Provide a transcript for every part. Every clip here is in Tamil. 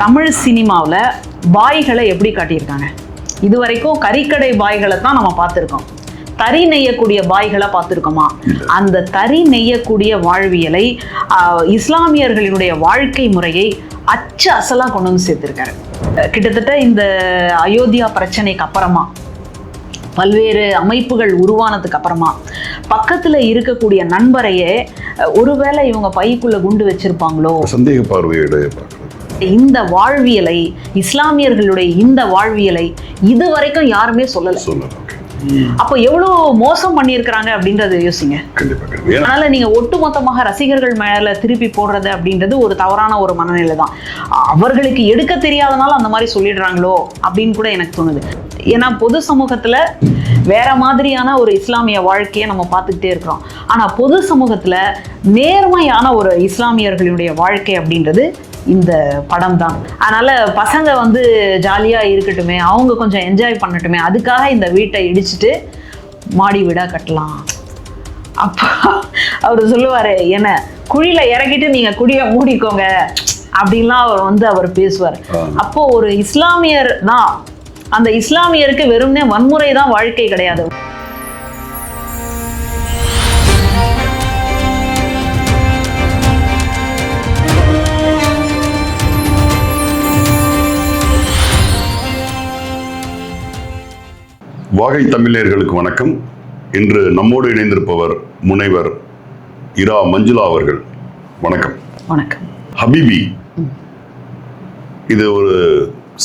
தமிழ் சினிமாவில் பாய்களை எப்படி காட்டியிருக்காங்க? இது வரைக்கும் கறிக்கடை பாய்களை தான் நம்ம பார்த்துருக்கோம். தறி நெய்யக்கூடிய பாய்களை பார்த்துருக்கோமா? அந்த தறி நெய்யக்கூடிய வாழ்வியலை இஸ்லாமியர்களுடைய வாழ்க்கை முறையை அச்சு அசலாக கொண்டு வந்து சேர்த்திருக்காரு. கிட்டத்தட்ட இந்த அயோத்தியா பிரச்சனைக்கு அப்புறமா பல்வேறு அமைப்புகள் உருவானதுக்கு அப்புறமா பக்கத்துல இருக்கக்கூடிய நண்பரையே ஒருவேளை இவங்க பைக்குள்ள குண்டு வச்சிருப்பாங்களோ சந்தேக பார்வையோட இந்த வாழ்வியலை, இஸ்லாமியர்களுடைய இந்த வாழ்வியலை இது வரைக்கும் யாருமே சொல்லல. அப்போ எவ்வளவு மோசம் பண்ணியிருக்கிறாங்க அப்படின்றத யோசிங்க. அதனால நீங்க ஒட்டுமொத்தமாக ரசிகர்கள் மேல திருப்பி போடுறது அப்படின்றது ஒரு தவறான ஒரு மனநிலை தான். அவர்களுக்கு எடுக்க தெரியாதனால அந்த மாதிரி சொல்லிடுறாங்களோ அப்படின்னு கூட எனக்கு தோணுது. ஏன்னா பொது சமூகத்துல வேற மாதிரியான ஒரு இஸ்லாமிய வாழ்க்கையை நம்ம பார்த்துக்கிட்டே இருக்கிறோம். ஆனா பொது சமூகத்துல நேர்மையான ஒரு இஸ்லாமியர்களுடைய வாழ்க்கை அப்படின்றது இந்த படம் தான். அதனால பசங்க வந்து ஜாலியா இருக்கட்டுமே, அவங்க கொஞ்சம் என்ஜாய் பண்ணட்டுமே, அதுக்காக இந்த வீட்டை இடிச்சுட்டு மாடி வீடா கட்டலாம். அப்பா அவர் சொல்லுவாரு, என்ன குழியில இறக்கிட்டு நீங்க குழியை மூடிக்கோங்க அப்படின்லாம் அவர் பேசுவார். அப்போ ஒரு இஸ்லாமியர் தான், அந்த இஸ்லாமியருக்கு வெறும்னே வன்முறை தான் வாழ்க்கை கிடையாது. வாகை தமிழர்களுக்கு வணக்கம். இன்று நம்மோடு இணைந்திருப்பவர் முனைவர் இரா மஞ்சுளா அவர்கள். வணக்கம். வணக்கம். ஹபீபி, இது ஒரு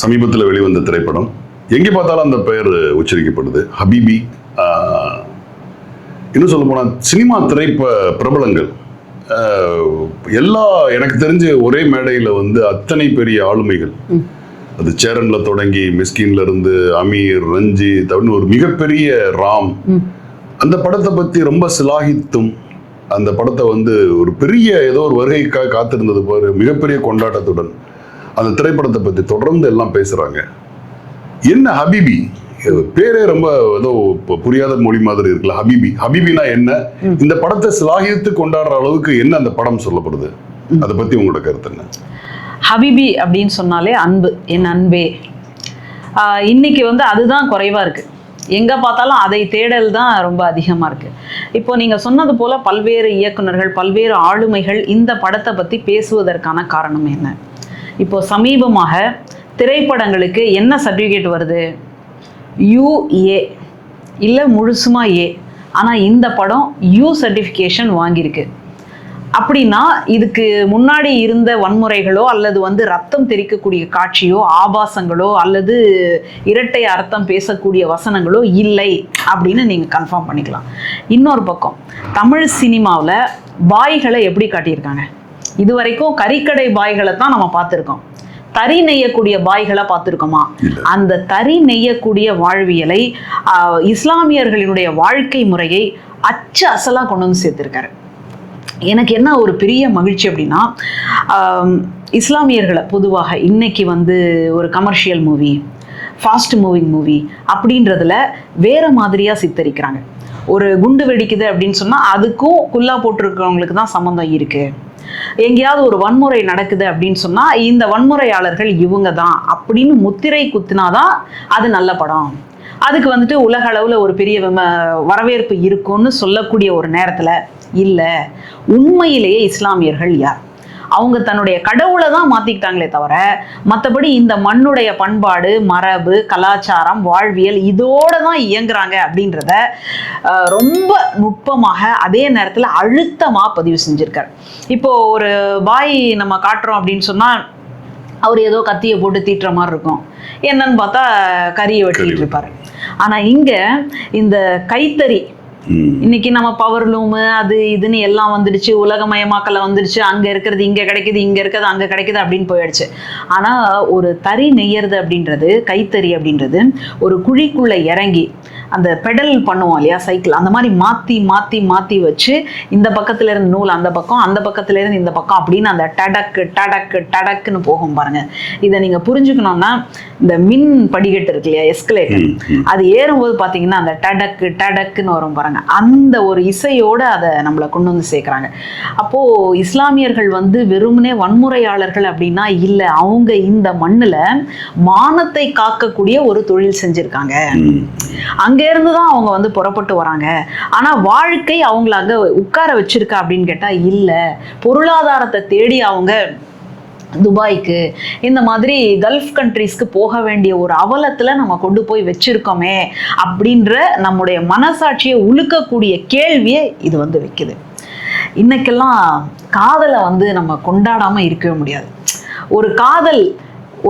சமீபத்தில் வெளிவந்த திரைப்படம். எங்கே பார்த்தாலும் அந்த பெயர் உச்சரிக்கப்படுது, ஹபீபி. இன்னும் சொல்ல போனால் சினிமா பிரபலங்கள் எல்லா எனக்கு தெரிஞ்ச ஒரே மேடையில் வந்து அத்தனை பெரிய ஆளுமைகள், அது சேரன்ல தொடங்கி மிஸ்கின்ல இருந்து அமீர், ரஞ்சித், ஒரு மிகப்பெரிய ராம், அந்த படத்தை பத்தி ரொம்ப சிலாகித்தும் அந்த படத்தை வந்து ஒரு பெரிய ஏதோ ஒரு வருகைக்காக காத்திருந்தது பாரு, மிகப்பெரிய கொண்டாட்டத்துடன் அந்த திரைப்படத்தை பத்தி தொடர்ந்து எல்லாம் பேசுறாங்க. என்ன ஹபீபி பேரே ரொம்ப ஏதோ புரியாத மொழி மாதிரி இருக்குல்ல. ஹபீபி, ஹபீபினா என்ன? இந்த படத்தை சிலாகித்து கொண்டாடுற அளவுக்கு என்ன அந்த படம் சொல்லப்படுது? அதை பத்தி உங்களோட கருத்து என்ன? ஹபீபி அப்படின்னு சொன்னாலே அன்பு, என் அன்பே. இன்னைக்கு வந்து அதுதான் குறைவா இருக்கு. எங்க பார்த்தாலும் அதை தேடல் தான் ரொம்ப அதிகமா இருக்கு. இப்போ நீங்க சொன்னது போல பல்வேறு இயக்குனர்கள், பல்வேறு ஆளுமைகள் இந்த படத்தை பத்தி பேசுவதற்கான காரணம் என்ன? இப்போ சமீபமாக திரைப்படங்களுக்கு என்ன சர்டிஃபிகேட் வருது? UA இல்லை முழுசுமா A. ஆனால் இந்த படம் U சர்டிஃபிகேஷன் வாங்கியிருக்கு. அப்படின்னா இதுக்கு முன்னாடி இருந்த வன்முறைகளோ அல்லது வந்து ரத்தம் தெரிக்கக்கூடிய காட்சியோ, ஆபாசங்களோ அல்லது இரட்டை அர்த்தம் பேசக்கூடிய வசனங்களோ இல்லை அப்படின்னு நீங்கள் கன்ஃபார்ம் பண்ணிக்கலாம். இன்னொரு பக்கம் தமிழ் சினிமாவில் பாய்களை எப்படி காட்டியிருக்காங்க? இது வரைக்கும் கறிக்கடை பாய்களை தான் நம்ம பார்த்துருக்கோம். தறி நெய்யக்கூடிய பாய்களை பார்த்துருக்கோமா? அந்த தறி நெய்யக்கூடிய வாழ்வியலை இஸ்லாமியர்களுடைய வாழ்க்கை முறையை அச்சு அசலாக கொண்டு வந்து சேர்த்திருக்காரு. எனக்கு என்ன ஒரு பெரிய மகிழ்ச்சி அப்படின்னா, இஸ்லாமியர்களை பொதுவாக இன்னைக்கு வந்து ஒரு commercial movie, fast moving movie அப்படின்றதுல வேற மாதிரியாக சித்தரிக்கிறாங்க. ஒரு குண்டு வெடிக்குது அப்படின்னு சொன்னால் அதுக்கும் குல்லா போட்டிருக்கிறவங்களுக்கு தான் சம்மந்தம் இருக்குது. எங்கேயாவது ஒரு வன்முறை நடக்குது அப்படின்னு சொன்னால் இந்த வன்முறையாளர்கள் இவங்க தான் அப்படின்னு முத்திரை குத்தினாதான் அது நல்ல படம், அதுக்கு வந்துட்டு உலக அளவில் ஒரு பெரிய வரவேற்பு இருக்கும்னு சொல்லக்கூடிய ஒரு நேரத்தில் இல்லை, உண்மையிலேயே இஸ்லாமியர்கள் யார்? அவங்க தன்னுடைய கடவுளை தான் மாற்றிக்கிட்டாங்களே தவிர மற்றபடி இந்த மண்ணுடைய பண்பாடு, மரபு, கலாச்சாரம், வாழ்வியல் இதோடு தான் இயங்குறாங்க அப்படின்றத ரொம்ப நுட்பமாக அதே நேரத்தில் அழுத்தமாக பதிவு செஞ்சுருக்கார். இப்போது ஒரு பாய் நம்ம காட்டுறோம் அப்படின்னு சொன்னால் அவர் ஏதோ கத்தியை போட்டு தீட்டுற மாதிரி இருக்கும், என்னன்னு பார்த்தா கறியை வெட்டிட்டு இருப்பார். ஆனால் இங்கே இந்த கைத்தறி, இன்னைக்கு நம்ம பவர் லூமு அது இதுன்னு எல்லாம் வந்துடுச்சு, உலகமயமாக்கல வந்துடுச்சு, அங்கே இருக்கிறது இங்கே கிடைக்குது, இங்கே இருக்கிறது அங்கே கிடைக்குது அப்படின்னு போயிடுச்சு. ஆனால் ஒரு தறி நெய்யறது அப்படின்றது, கைத்தறி அப்படின்றது ஒரு குழிக்குள்ளே இறங்கி அந்த பெடல் பண்ணுவோம் இல்லையா சைக்கிள், அந்த மாதிரி மாற்றி மாற்றி மாற்றி வச்சு இந்த பக்கத்துல இருந்து நூல் அந்த பக்கம், அந்த பக்கத்துல இருந்து இந்த பக்கம் அப்படின்னு அந்த டடக்கு டடக்கு டடக்குன்னு போகும் பாருங்க. இதை நீங்க புரிஞ்சுக்கணும்னா இந்த மின் படிக்கட்டு இருக்கு இல்லையா, எஸ்கலேட்டர், அது ஏறும்போது பார்த்தீங்கன்னா அந்த டடக்கு டடக்குன்னு வரும் பாருங்க. அந்த ஒரு இசையோடு அதை நம்மளை கொண்டு வந்து சேர்க்குறாங்க. அப்போது இஸ்லாமியர்கள் வந்து வெறுமனே வன்முறையாளர்கள் அப்படின்னா இல்லை, அவங்க இந்த மண்ணில் மானத்தை காக்கக்கூடிய ஒரு தொழில் செஞ்சுருக்காங்க. அங்கேருந்து தான் அவங்க வந்து புறப்பட்டு வராங்க. ஆனால் வாழ்க்கை அவங்கள அங்கே உட்கார வச்சிருக்கா அப்படின்னு கேட்டால் இல்லை. பொருளாதாரத்தை தேடி அவங்க துபாய்க்கு இந்த மாதிரி கல்ஃப் கண்ட்ரீஸ்க்கு போக வேண்டிய ஒரு அவலத்தில் நம்ம கொண்டு போய் வச்சிருக்கோமே அப்படின்ற நம்முடைய மனசாட்சியை உழுக்கக்கூடிய கேள்வியை இது வந்து வைக்குது. இன்னைக்கெல்லாம் காதலை வந்து நம்ம கொண்டாடாமல் இருக்கவே முடியாது. ஒரு காதல்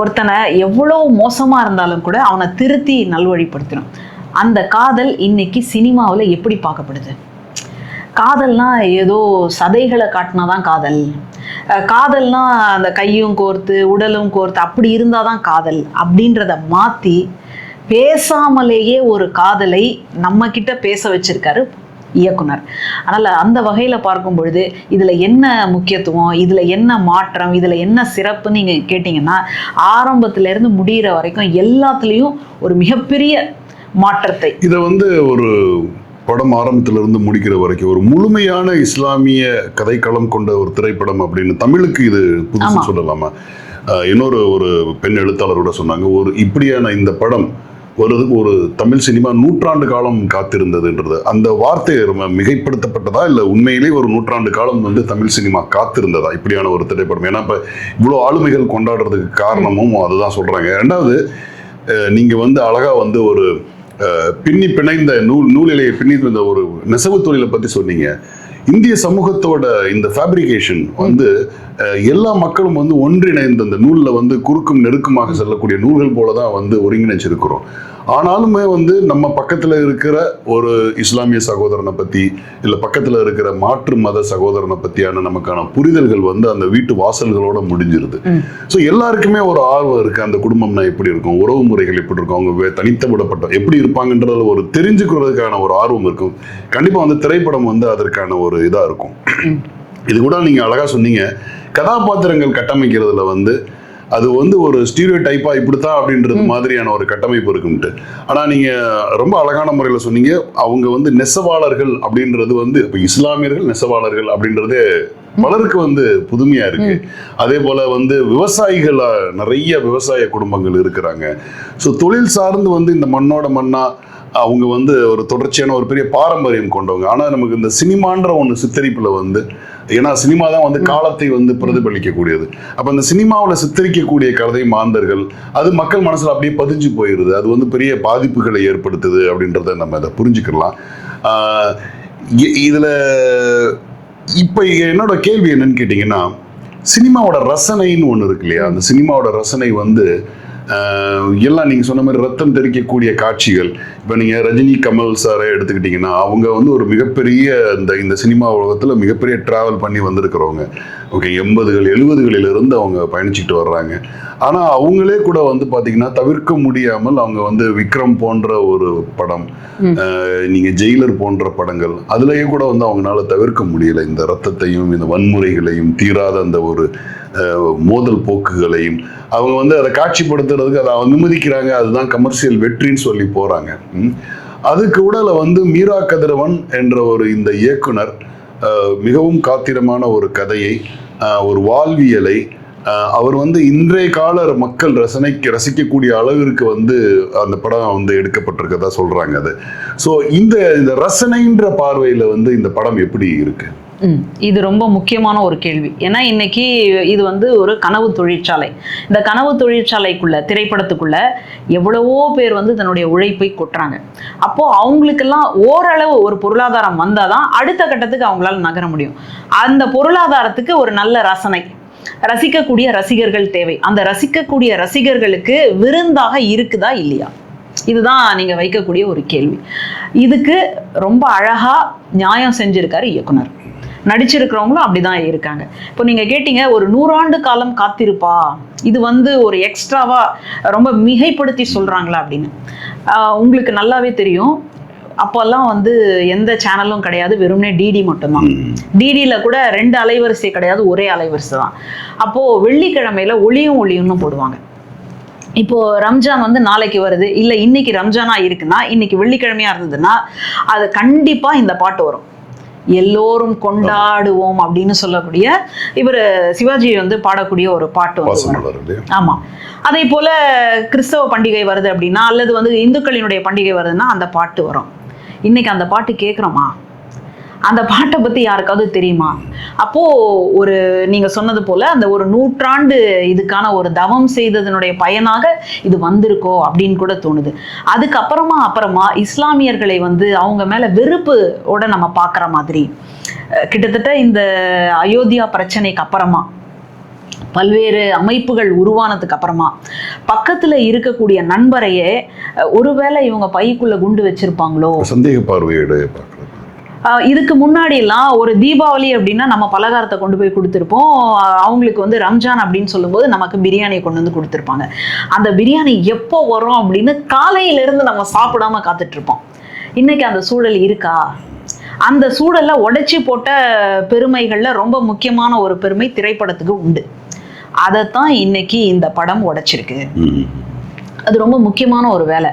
ஒருத்தனை எவ்வளோ மோசமாக இருந்தாலும் கூட அவனை திருத்தி நல்வழிப்படுத்தணும். அந்த காதல் இன்னைக்கு சினிமாவில் எப்படி பார்க்கப்படுது? காதல்னா ஏதோ சதைகளை காட்டினாதான் காதல், காதல்னா அந்த கையும் கோர்த்து உடலும் கோர்த்து அப்படி இருந்தாதான் காதல் அப்படின்றத மாற்றி பேசாமலேயே ஒரு காதலை நம்ம கிட்ட பேச வச்சிருக்காரு இயக்குனர். அதனால் அந்த வகையில் பார்க்கும் பொழுது இதில் என்ன முக்கியத்துவம், இதில் என்ன மாற்றம், இதில் என்ன சிறப்புன்னு நீங்கள் கேட்டிங்கன்னா ஆரம்பத்திலேருந்து முடிகிற வரைக்கும் எல்லாத்துலேயும் ஒரு மிகப்பெரிய மாற்றத்தை. இதை வந்து ஒரு படம் ஆரம்பத்திலிருந்து முடிக்கிற வரைக்கும் ஒரு முழுமையான இஸ்லாமிய கதைக்களம் கொண்ட ஒரு திரைப்படம் அப்படின்னு தமிழுக்கு இது புதுசு சொல்லலாமா? இன்னொரு ஒரு பெண் எழுத்தாளர் கூட சொன்னாங்க, ஒரு இப்படியான இந்த படம் வருவதுக்கு ஒரு தமிழ் சினிமா 100 ஆண்டு காலம் காத்திருந்ததுன்றது. அந்த வார்த்தை மிகைப்படுத்தப்பட்டதா இல்லை உண்மையிலேயே ஒரு 100 ஆண்டு காலம் வந்து தமிழ் சினிமா காத்திருந்ததா இப்படியான ஒரு திரைப்படம்? ஏன்னா இப்போ இவ்வளோ ஆளுமைகள் கொண்டாடுறதுக்கு காரணமும் அதுதான் சொல்றாங்க. ரெண்டாவது, நீங்க வந்து அழகா வந்து ஒரு பின்னி பிணைந்த நூலிலேயே பின்னி பிணைந்த ஒரு நெசவு தொழிலை பத்தி சொன்னீங்க. இந்திய சமூகத்தோட இந்த ஃபேப்ரிகேஷன் வந்து எல்லா மக்களும் வந்து ஒன்றிணைந்த இந்த நூலில் வந்து குறுக்கும் நெருக்கமாக செல்லக்கூடிய நூல்கள் போலதான் வந்து ஒருங்கிணைச்சிருக்கிறோம். ஆனாலுமே வந்து நம்ம பக்கத்துல இருக்கிற ஒரு இஸ்லாமிய சகோதரனை பத்தி இல்ல பக்கத்துல இருக்கிற மாற்று மத சகோதரனை பத்தியான நமக்கான புரிதல்கள் வந்து அந்த வீட்டு வாசல்களோட முடிஞ்சிருது. ஸோ எல்லாருக்குமே ஒரு ஆர்வம் இருக்கு, அந்த குடும்பம்னா எப்படி இருக்கும், உறவு முறைகள் எப்படி இருக்கும், அவங்க தனித்த விடப்பட்ட எப்படி இருப்பாங்கன்றதுல ஒரு தெரிஞ்சுக்கிறதுக்கான ஒரு ஆர்வம் இருக்கும். கண்டிப்பா வந்து திரைப்படம் வந்து அதற்கான ஒரு இதா இருக்கும். இது கூட நீங்க அழகா சொன்னீங்க, கதாபாத்திரங்கள் கட்டமைக்கிறதுல வந்து அது வந்து ஒரு ஸ்டீரியோ டைப்பா இப்படித்தான் அப்படின்றது மாதிரியான ஒரு கட்டமைப்பு இருக்குன்ட்டு. ஆனா நீங்க ரொம்ப அழகான முறையில சொன்னீங்க, அவங்க வந்து நெசவாளர்கள் அப்படின்றது வந்து இப்ப இஸ்லாமியர்கள் நெசவாளர்கள் அப்படின்றதே பலருக்கு வந்து புதுமையா இருக்கு. அதே போல வந்து விவசாயிகளா நிறைய விவசாய குடும்பங்கள் இருக்கிறாங்க. ஸோ தொழில் சார்ந்து வந்து இந்த மண்ணோட மண்ணா அவங்க வந்து ஒரு தொடர்ச்சியான ஒரு பெரிய பாரம்பரியம் கொண்டவங்க. ஆனா நமக்கு இந்த சினிமான்ற ஒன்று சித்தரிப்புல வந்து, ஏன்னா சினிமா தான் வந்து காலத்தை வந்து பிரதிபலிக்கக்கூடியது. அப்ப அந்த சினிமாவில் சித்தரிக்கக்கூடிய கதை மாந்தர்கள் அது மக்கள் மனசுல அப்படியே பதிஞ்சு போயிருது. அது வந்து பெரிய பாதிப்புகளை ஏற்படுத்துது அப்படின்றத நம்ம அதை புரிஞ்சுக்கலாம். இதுல இப்ப என்னோட கேள்வி என்னன்னு கேட்டீங்கன்னா, சினிமாவோட ரசனைன்னு ஒண்ணு இருக்கு இல்லையா? அந்த சினிமாவோட ரசனை வந்து எல்லாம் நீங்க சொன்ன மாதிரி ரத்தம் தெரிக்கக்கூடிய காட்சிகள். இப்ப நீங்க ரஜினி கமல் சாரை எடுத்துக்கிட்டீங்கன்னா, அவங்க வந்து ஒரு மிகப்பெரிய இந்த சினிமா உலகத்துல மிகப்பெரிய டிராவல் பண்ணி வந்திருக்கிறவங்க. ஓகே, 80கள் 70களில் இருந்து அவங்க பயணிச்சுட்டு வர்றாங்க. ஆனா அவங்களே கூட வந்து பாத்தீங்கன்னா தவிர்க்க முடியாமல் அவங்க வந்து விக்ரம் போன்ற ஒரு படம், நீங்க ஜெயிலர் போன்ற படங்கள், அதுலயே கூட வந்து அவங்களால தவிர்க்க முடியல இந்த ரத்தத்தையும் இந்த வன்முறைகளையும் தீராத அந்த ஒரு மோதல் போக்குகளையும் அவங்க வந்து அதை காட்சிப்படுத்துறதுக்கு அதை அனுமதிக்கிறாங்க. அதுதான் கமர்ஷியல் வெற்றின்னு சொல்லி போறாங்க. அதுக்கு உடல வந்து மீரா கதிரவன் என்ற ஒரு இந்த இயக்குனர் மிகவும் காத்திரமான ஒரு கதையை, ஒரு வாழ்வியலை அவர் வந்து இன்றைய கால மக்கள் ரசிக்கக்கூடிய அளவிற்கு வந்து அந்த படம் வந்து எடுக்கப்பட்டிருக்கதா சொல்றாங்க. அது ஸோ இந்த ரசனைன்ற பார்வையில வந்து இந்த படம் எப்படி இருக்கு? இது ரொம்ப முக்கியமான ஒரு கேள்வி. ஏன்னா இன்னைக்கு இது வந்து ஒரு கனவு தொழிற்சாலை. இந்த கனவு தொழிற்சாலைக்குள்ள, திரைப்படத்துக்குள்ள எவ்வளவோ பேர் வந்து தன்னுடைய உழைப்பை கொட்டுறாங்க. அப்போ அவங்களுக்கெல்லாம் ஓரளவு ஒரு பொருளாதாரம் வந்தாதான் அடுத்த கட்டத்துக்கு அவங்களால நகர முடியும். அந்த பொருளாதாரத்துக்கு ஒரு நல்ல ரசனை, ரசிக்கக்கூடிய ரசிகர்கள் தேவை. அந்த ரசிக்கக்கூடிய ரசிகர்களுக்கு விருந்தாக இருக்குதா இல்லையா, இதுதான் நீங்க வைக்கக்கூடிய ஒரு கேள்வி. இதுக்கு ரொம்ப அழகா நியாயம் செஞ்சிருக்காரு இயக்குனர். நடிச்சிருக்கிறவங்களும் அப்படிதான் இருக்காங்க. இப்போ நீங்க கேட்டீங்க ஒரு 100 ஆண்டு காலம் காத்திருப்பா, இது வந்து ஒரு எக்ஸ்ட்ராவா ரொம்ப மிகைப்படுத்தி சொல்றாங்களா அப்படின்னு. உங்களுக்கு நல்லாவே தெரியும், அப்போல்லாம் வந்து எந்த சேனலும் கிடையாது, வெறும்னே டிடி மட்டும்தான். டிடியில் கூட 2 அலைவரிசை கிடையாது, ஒரே அலைவரிசை தான். அப்போது வெள்ளிக்கிழமையில ஒளியும்னு போடுவாங்க. இப்போ ரம்ஜான் வந்து நாளைக்கு வருது, இல்லை இன்னைக்கு ரம்ஜானா இருக்குன்னா, இன்னைக்கு வெள்ளிக்கிழமையா இருந்ததுன்னா அது கண்டிப்பா இந்த பாட்டு வரும். எல்லோரும் கொண்டாடுவோம் அப்படின்னு சொல்லக்கூடிய இவர் சிவாஜி வந்து பாடக்கூடிய ஒரு பாட்டு வந்து. ஆமா, அதே போல கிறிஸ்தவ பண்டிகை வருது அப்படின்னா, அல்லது வந்து இந்துக்களினுடைய பண்டிகை வருதுன்னா அந்த பாட்டு வரும். இன்னைக்கு அந்த பாட்டு கேட்குறோமா? அந்த பாட்டை பற்றி யாருக்காவது தெரியுமா? அப்போது ஒரு நீங்கள் சொன்னது போல் அந்த ஒரு 100 ஆண்டு இதுக்கான ஒரு தவம் செய்ததனுடைய பயனாக இது வந்திருக்கோ அப்படின்னு கூட தோணுது. அப்புறமா இஸ்லாமியர்களை வந்து அவங்க மேலே வெறுப்போட நம்ம பார்க்குற மாதிரி, கிட்டத்தட்ட இந்த அயோத்தியா பிரச்சனைக்கு அப்புறமா பல்வேறு அமைப்புகள் உருவானதுக்கு அப்புறமா பக்கத்துல இருக்கக்கூடிய நண்பரையே ஒருவேளை இவங்க பைக்குள்ள குண்டு வச்சிருப்பாங்களோ சந்தேக பார்வையோட பார்க்கலாம். இதுக்கு முன்னாடி எல்லாம் ஒரு தீபாவளி அப்படின்னா நம்ம பலகாரத்தை கொண்டு போய் கொடுத்துருப்போம். அவங்களுக்கு வந்து ரம்ஜான் அப்படின்னு சொல்லும்போது நமக்கு பிரியாணியை கொண்டு வந்து கொடுத்துருப்பாங்க. அந்த பிரியாணி எப்போ வரும் அப்படின்னு காலையிலிருந்து நம்ம சாப்பிடாம காத்துட்டு இருப்போம். இன்னைக்கு அந்த சூழல் இருக்கா? அந்த சூழல்ல உடைச்சி போட்ட பெருமைகள்ல ரொம்ப முக்கியமான ஒரு பெருமை திரைப்படத்துக்கு உண்டு. அதைத்தான் இன்னைக்கு இந்த படம் உடைச்சிருக்கு. அது ரொம்ப முக்கியமான ஒரு வேலை.